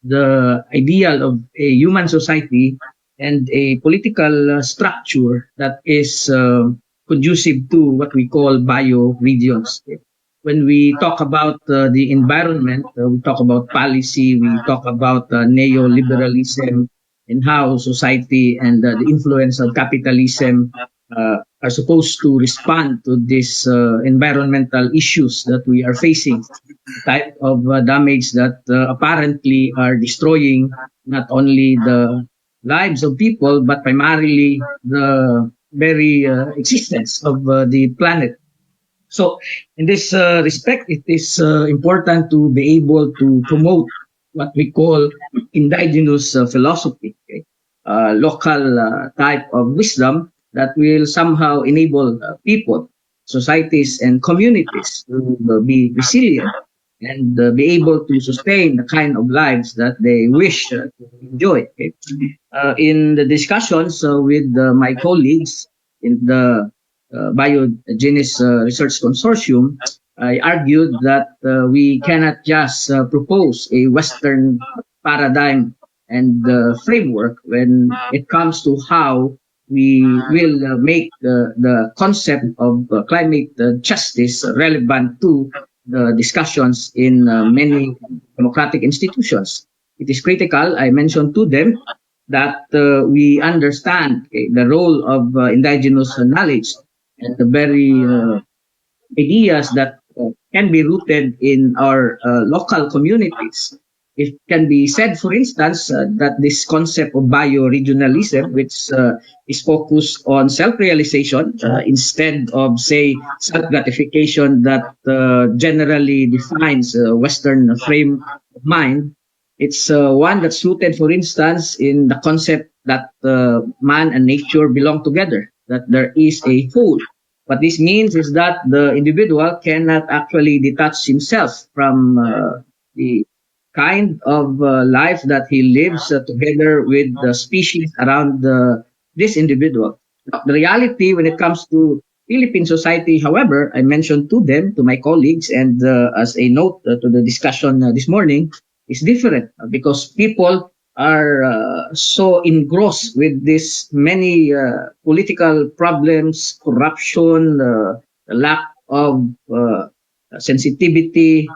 the ideal of a human society and a political structure that is conducive to what we call bioregions. When we talk about the environment, we talk about policy, we talk about neoliberalism, and how society and the influence of capitalism are supposed to respond to these environmental issues that we are facing, type of damage that apparently are destroying not only the lives of people but primarily the very existence of the planet. So, in this respect, it is important to be able to promote what we call indigenous philosophy, okay? Local type of wisdom that will somehow enable people, societies, and communities to be resilient and be able to sustain the kind of lives that they wish to enjoy. Okay? In the discussions with my colleagues in the Biogenes Research Consortium, I argued that we cannot just propose a Western paradigm and framework when it comes to how we will make the concept of climate justice relevant to the discussions in many democratic institutions. It is critical, I mentioned to them, that we understand, okay, the role of indigenous knowledge and the very ideas that can be rooted in our local communities. It can be said, for instance, that this concept of bioregionalism, which is focused on self-realization instead of, say, self-gratification that generally defines Western frame of mind, it's one that's rooted, for instance, in the concept that man and nature belong together, that there is a whole. What this means is that the individual cannot actually detach himself from the kind of life that he lives together with the species around this individual. The reality when it comes to Philippine society, however, I mentioned to them, to my colleagues, and as a note to the discussion this morning, is different because people are so engrossed with these many political problems, corruption, the lack of sensitivity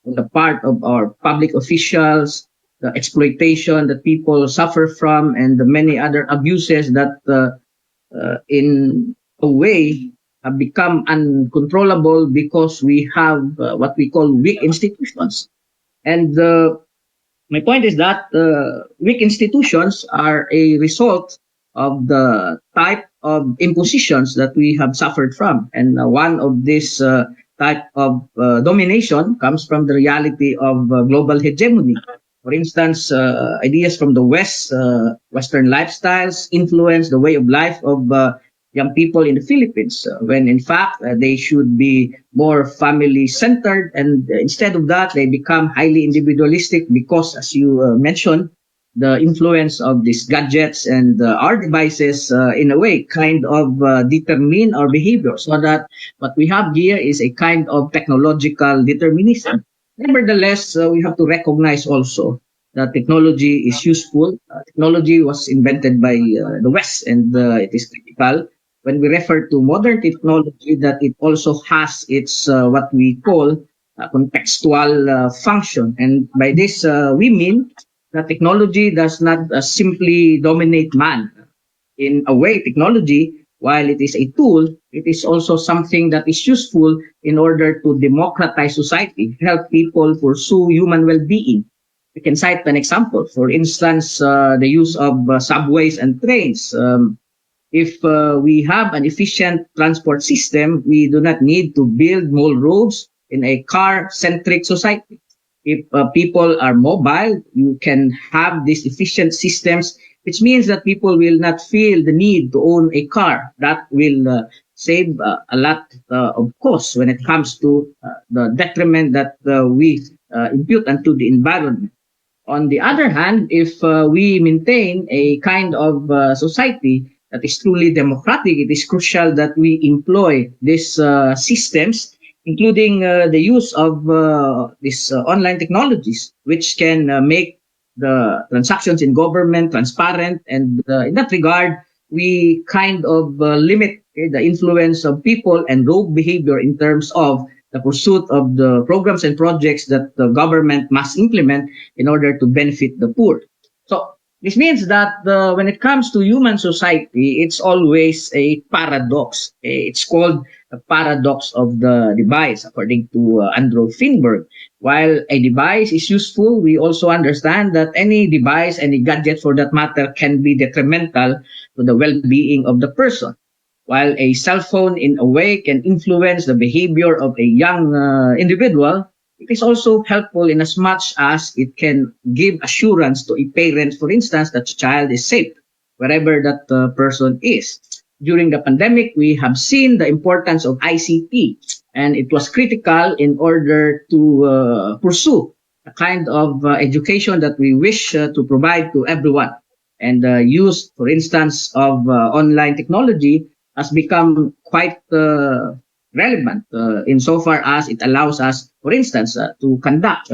on the part of our public officials, the exploitation that people suffer from, and the many other abuses that, in a way, have become uncontrollable because we have what we call weak institutions. And my point is that weak institutions are a result of the type of impositions that we have suffered from. And one of this type of domination comes from the reality of global hegemony. For instance, ideas from the West, Western lifestyles influence the way of life of young people in the Philippines, when in fact they should be more family centered, and instead of that, they become highly individualistic because, as you mentioned, the influence of these gadgets and our devices, in a way, kind of determine our behavior. So that what we have here is a kind of technological determinism. Nevertheless, we have to recognize also that technology is useful. Technology was invented by the West, and it is critical when we refer to modern technology that it also has its what we call contextual function. And by this, we mean that technology does not simply dominate man. In a way, technology, while it is a tool, it is also something that is useful in order to democratize society, help people pursue human well-being. We can cite an example. For instance, the use of subways and trains. If we have an efficient transport system, we do not need to build more roads in a car-centric society. If people are mobile, you can have these efficient systems, which means that people will not feel the need to own a car. That will save a lot of costs when it comes to the detriment that we impute unto the environment. On the other hand, if we maintain a kind of society that is truly democratic, it is crucial that we employ these systems, including the use of these online technologies, which can make the transactions in government transparent. And in that regard, we kind of limit the influence of people and rogue behavior in terms of the pursuit of the programs and projects that the government must implement in order to benefit the poor. So this means that when it comes to human society, it's always a paradox. It's called the paradox of the device, according to Andrew Finberg. While a device is useful, we also understand that any device, any gadget for that matter, can be detrimental to the well-being of the person. While a cell phone, in a way, can influence the behavior of a young individual, it is also helpful in as much as it can give assurance to a parent, for instance, that the child is safe wherever that person is. During the pandemic, we have seen the importance of ICT, and it was critical in order to pursue a kind of education that we wish to provide to everyone. And the use, for instance, of online technology has become quite relevant insofar as it allows us, for instance, to conduct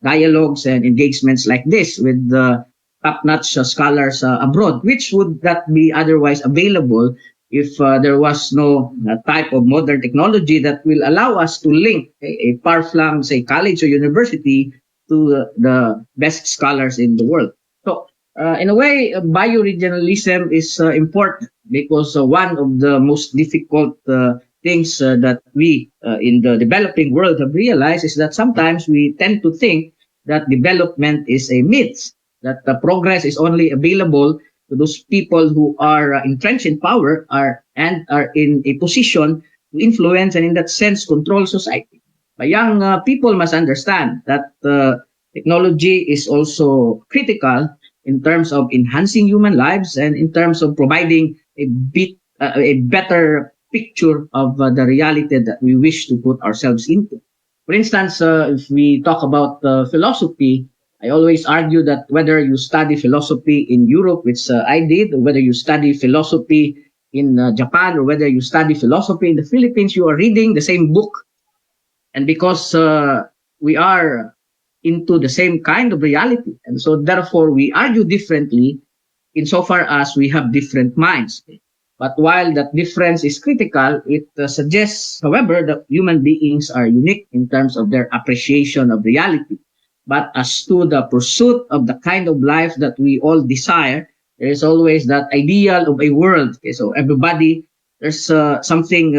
dialogues and engagements like this with top-notch scholars abroad, which would not be otherwise available if there was no type of modern technology that will allow us to link a far-flung, say, college or university to the best scholars in the world. So, in a way, bioregionalism is important because one of the most difficult things that we in the developing world have realized is that sometimes we tend to think that development is a myth, that the progress is only available to those people who are entrenched in power and are in a position to influence and in that sense control society. But young people must understand that technology is also critical in terms of enhancing human lives and in terms of providing a better picture of the reality that we wish to put ourselves into. For instance, if we talk about philosophy, I always argue that whether you study philosophy in Europe, which I did, or whether you study philosophy in Japan, or whether you study philosophy in the Philippines, you are reading the same book. And because we are into the same kind of reality, and so therefore we argue differently insofar as we have different minds. But while that difference is critical, it suggests, however, that human beings are unique in terms of their appreciation of reality. But as to the pursuit of the kind of life that we all desire, there is always that ideal of a world. Okay, so everybody, there's something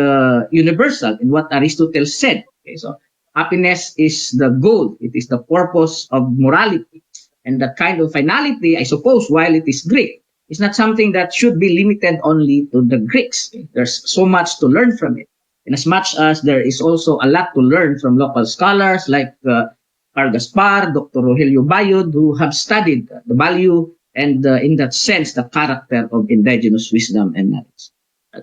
universal in what Aristotle said. Okay, so happiness is the goal, it is the purpose of morality. And that kind of finality, I suppose, while it is Greek, is not something that should be limited only to the Greeks. There's so much to learn from it. And as much as there is also a lot to learn from local scholars like Carl Gaspar, Dr. Rogelio Bayod, who have studied the value and, in that sense, the character of indigenous wisdom and knowledge.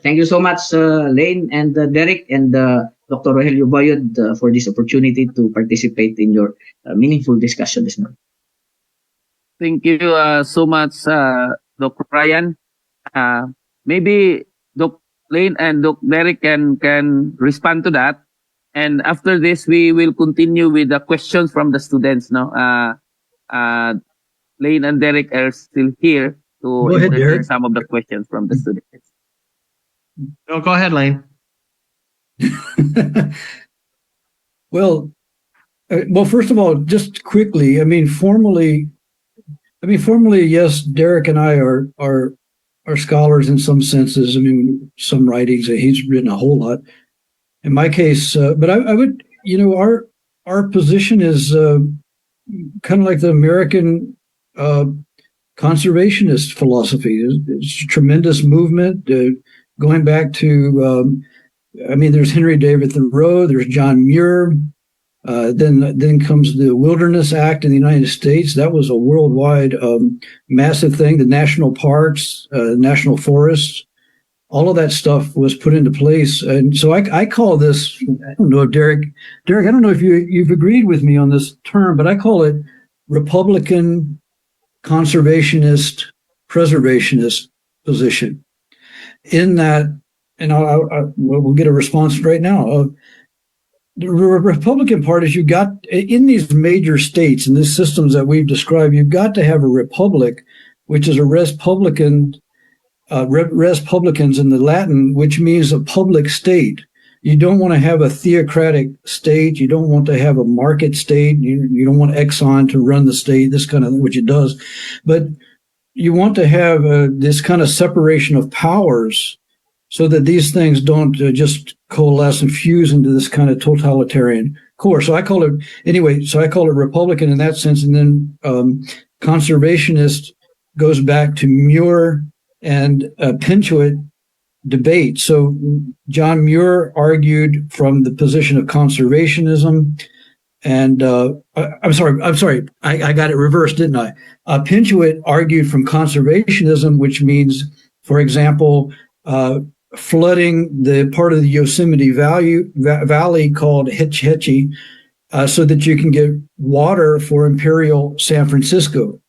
Thank you so much, Layne and Derek and Dr. Rogelio Bayod for this opportunity to participate in your meaningful discussion this morning. Thank you so much, Doc Ryan. Maybe Doc Lane and Doc Derek can respond to that. And after this, we will continue with the questions from the students. No, Lane and Derek are still here to Go ahead, entertain Derek. some of the questions from the students. No, go ahead, Layne. Well, first of all, just quickly, formally, yes, Derek and I are scholars in some senses. Some writings, he's written a whole lot. In my case, but I would, our position is kind of like the American conservationist philosophy. It's a tremendous movement going back to. There's Henry David Thoreau. There's John Muir. Then comes the Wilderness Act in the United States. That was a worldwide massive thing. The national parks, national forests, all of that stuff was put into place. And so I call this, I don't know, Derek, I don't know if you've agreed with me on this term, but I call it Republican conservationist preservationist position. In that, and we'll get a response right now. The Republican Party is, you got in these major states and these systems that we've described, you've got to have a republic, which is a res publicans in the Latin, which means a public state. You don't want to have a theocratic state. You don't want to have a market state. You don't want Exxon to run the state, this kind of thing, which it does. But you want to have this kind of separation of powers so that these things don't just coalesce and fuse into this kind of totalitarian core. So I call it Republican in that sense. And then conservationist goes back to Muir and Pinchot debate. So John Muir argued from the position of conservationism. And I'm sorry, I got it reversed, didn't I? Pinchot argued from conservationism, which means, for example, flooding the part of the Yosemite Valley called Hetch Hetchy, so that you can get water for Imperial San Francisco.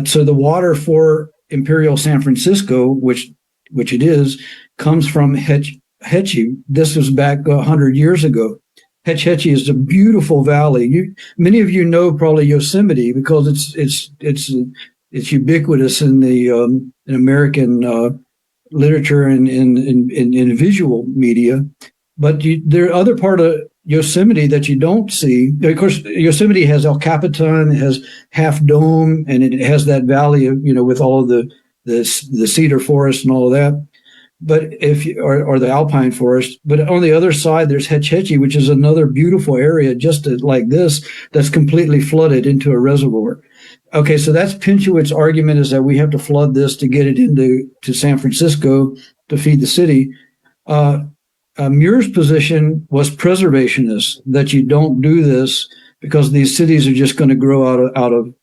So the water for Imperial San Francisco, which it is, comes from Hetch Hetchy. This was back 100 years ago. Hetch Hetchy is a beautiful valley. Many of you know probably Yosemite because it's ubiquitous in the in American literature and in visual media. But there are other part of Yosemite that you don't see. Of course, Yosemite has El Capitan, it has Half Dome, and it has that valley of, with all of the cedar forest and all of that. But or the alpine forest, but on the other side, there's Hetch Hetchy, which is another beautiful area just like this, that's completely flooded into a reservoir. Okay, so that's Pinchot's argument, is that we have to flood this to get it to San Francisco to feed the city. Muir's position was preservationist, that you don't do this because these cities are just going to grow out of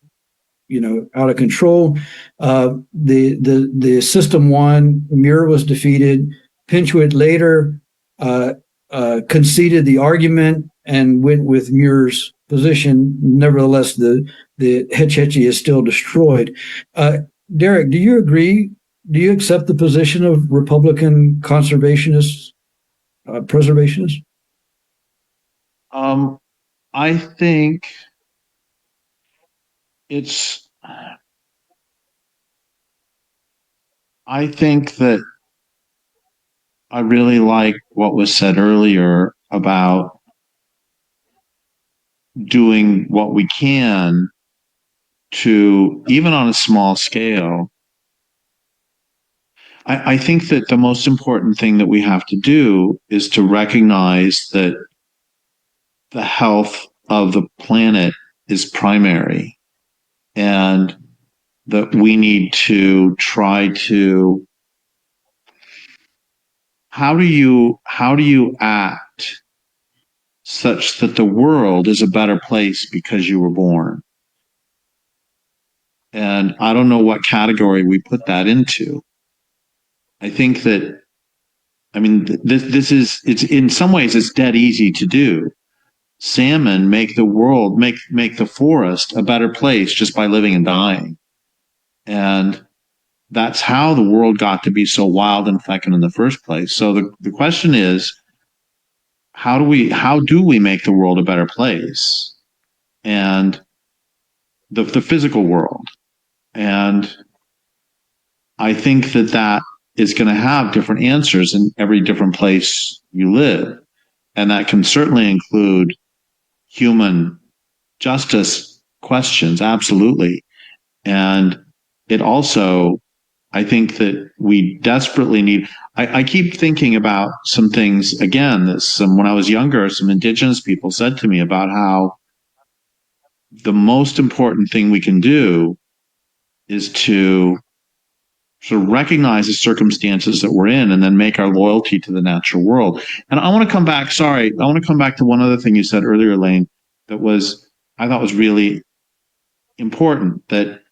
control. The system won. Muir was defeated. Pinchot later conceded the argument and went with Muir's position. Nevertheless, the Hetch Hetchy is still destroyed. Derek, do you agree? Do you accept the position of Republican conservationists, preservationists? I think I think that I really like what was said earlier about doing what we can to, even on a small scale. I think that the most important thing that we have to do is to recognize that the health of the planet is primary, and that we need to try to, how do you act such that the world is a better place because you were born? And I don't know what category we put that into. I think that, this is, it's in some ways it's dead easy to do. salmon make the world, make the forest a better place just by living and dying. And that's how the world got to be so wild and fecund in the first place. So the question is, how do we make the world a better place? And the physical world. And I think that is going to have different answers in every different place you live. And that can certainly include human justice questions, absolutely. And it also, I think that we desperately need, I keep thinking about some things again that when I was younger, some indigenous people said to me about how the most important thing we can do is to sort of recognize the circumstances that we're in and then make our loyalty to the natural world. And I want to come back, to one other thing you said earlier, Layne, I thought was really important, that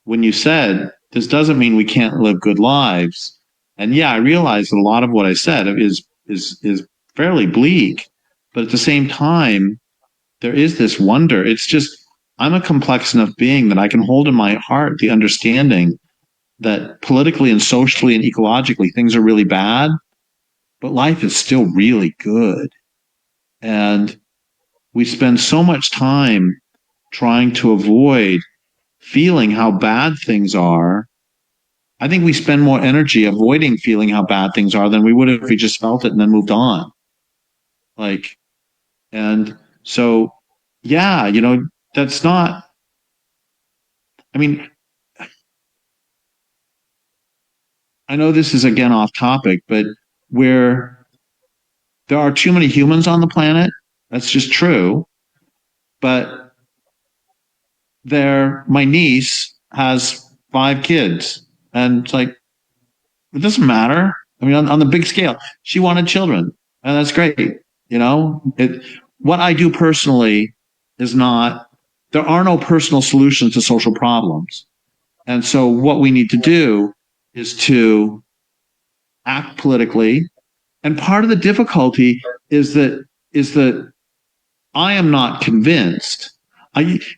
when you said, this doesn't mean we can't live good lives. And yeah, I realize that a lot of what I said is fairly bleak, but at the same time, there is this wonder. It's just, I'm a complex enough being that I can hold in my heart the understanding that politically and socially and ecologically things are really bad, but life is still really good. And we spend so much time trying to avoid feeling how bad things are. I think we spend more energy avoiding feeling how bad things are than we would if we just felt it and then moved on. And so, yeah, that's not, I mean, I know this is again off topic, but where there are too many humans on the planet, that's just true. But my niece has 5 kids, and it's like, it doesn't matter. I mean, on the big scale, she wanted children, and that's great. What I do personally is not, there are no personal solutions to social problems. And so what we need to do is to act politically. And part of the difficulty is that I am not convinced.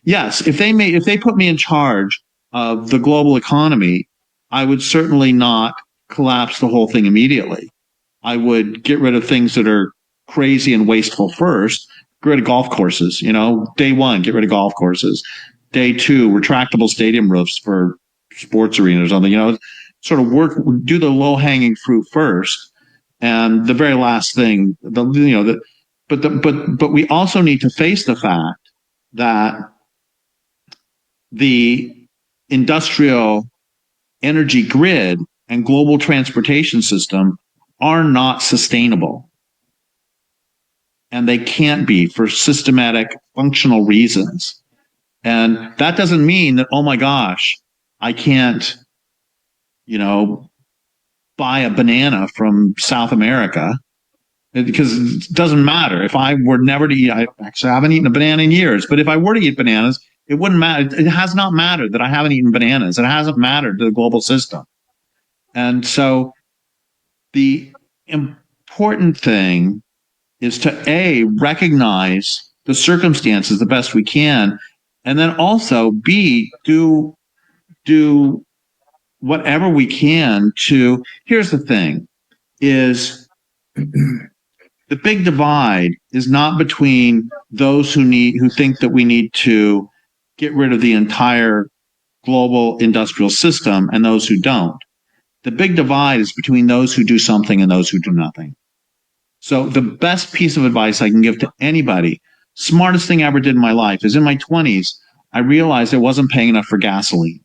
Yes, if they put me in charge of the global economy, I would certainly not collapse the whole thing immediately. I would get rid of things that are crazy and wasteful first. Get rid of golf courses. Day 1, get rid of golf courses. Day 2, retractable stadium roofs for sports arenas or something. Sort of do the low hanging fruit first, and the very last thing, but we also need to face the fact that the industrial energy grid and global transportation system are not sustainable. And they can't be for systematic functional reasons. And that doesn't mean that, oh my gosh, I can't, buy a banana from South America, because it doesn't matter. If I were never to eat, I haven't eaten a banana in years, but if I were to eat bananas, it wouldn't matter. It has not mattered that I haven't eaten bananas. It hasn't mattered to the global system. And so the important thing is to recognize the circumstances the best we can, and then also do whatever we can to. Here's the thing: is the big divide is not between those who think that we need to get rid of the entire global industrial system and those who don't. The big divide is between those who do something and those who do nothing. So the best piece of advice I can give to anybody, smartest thing I ever did in my life, is in my 20s, I realized I wasn't paying enough for gasoline,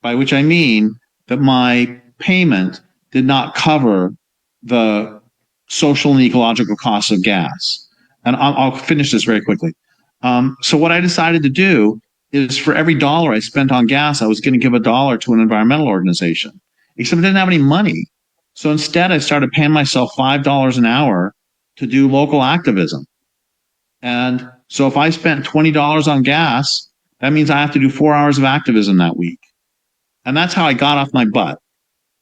by which I mean that my payment did not cover the social and ecological costs of gas. And I'll finish this very quickly. So what I decided to do is, for every dollar I spent on gas, I was going to give $1 to an environmental organization, except I didn't have any money. So instead, I started paying myself $5 an hour to do local activism. And so if I spent $20 on gas, that means I have to do 4 hours of activism that week. And that's how I got off my butt.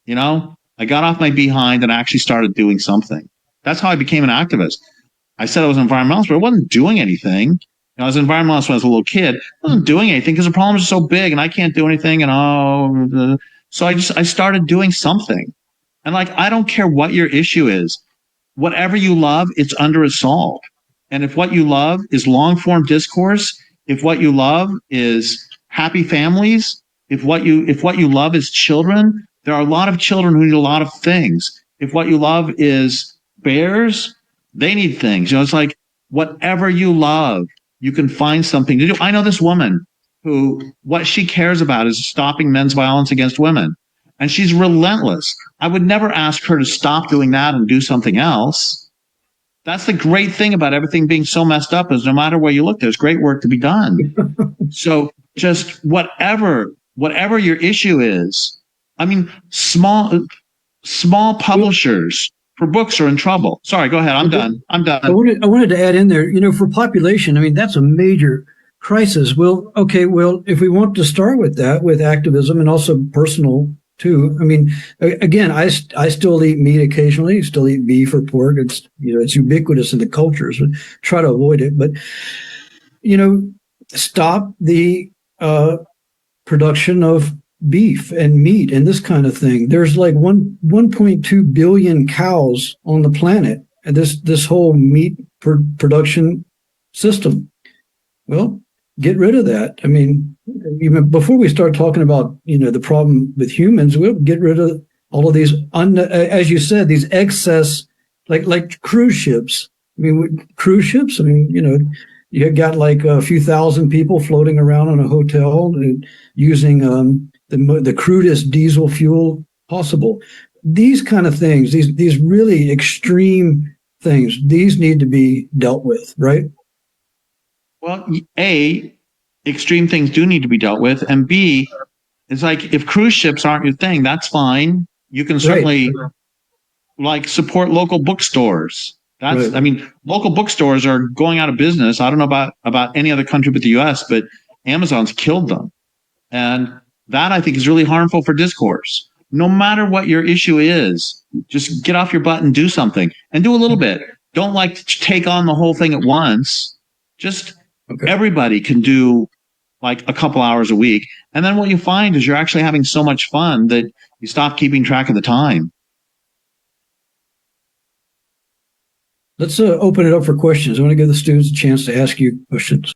I got off my behind and actually started doing something. That's how I became an activist. I said I was an environmentalist, but I wasn't doing anything. I was an environmentalist when I was a little kid. I wasn't doing anything because the problems are so big and I can't do anything. So I started doing something. And like, I don't care what your issue is. Whatever you love, it's under assault. And if what you love is long form discourse, if what you love is happy families, if what you love is children, there are a lot of children who need a lot of things. If what you love is bears, they need things. It's like whatever you love, you can find something to do. I know this woman who what she cares about is stopping men's violence against women. And she's relentless. I would never ask her to stop doing that and do something else. That's the great thing about everything being so messed up is no matter where you look, there's great work to be done. So just whatever your issue is, I mean, small publishers for books are in trouble. Sorry, go ahead. I'm done. I wanted to add in there, for population, I mean, that's a major crisis. Well, if we want to start with that, with activism and also personal too. I mean, again, I still eat meat occasionally, still eat beef or pork. It's, it's ubiquitous in the cultures. Try to avoid it, but, stop the production of beef and meat and this kind of thing. There's like 1.2 billion cows on the planet, and this whole meat production system. Well, get rid of that. I mean, even before we start talking about the problem with humans, we'll get rid of all of these as you said, these excess like cruise ships. I mean, cruise ships. I mean, you got like a few thousand people floating around in a hotel using the crudest diesel fuel possible. These kind of things, these really extreme things, these need to be dealt with, right? Well, A, extreme things do need to be dealt with. And B, it's like if cruise ships aren't your thing, that's fine. You can certainly like support local bookstores. I mean, local bookstores are going out of business. I don't know about any other country but the US, but Amazon's killed them. And that I think is really harmful for discourse. No matter what your issue is, just get off your butt and do something and do a little bit. Don't like take on the whole thing at once. Just everybody can do like a couple hours a week. And then what you find is you're actually having so much fun that you stop keeping track of the time. Let's open it up for questions. I want to give the students a chance to ask you questions.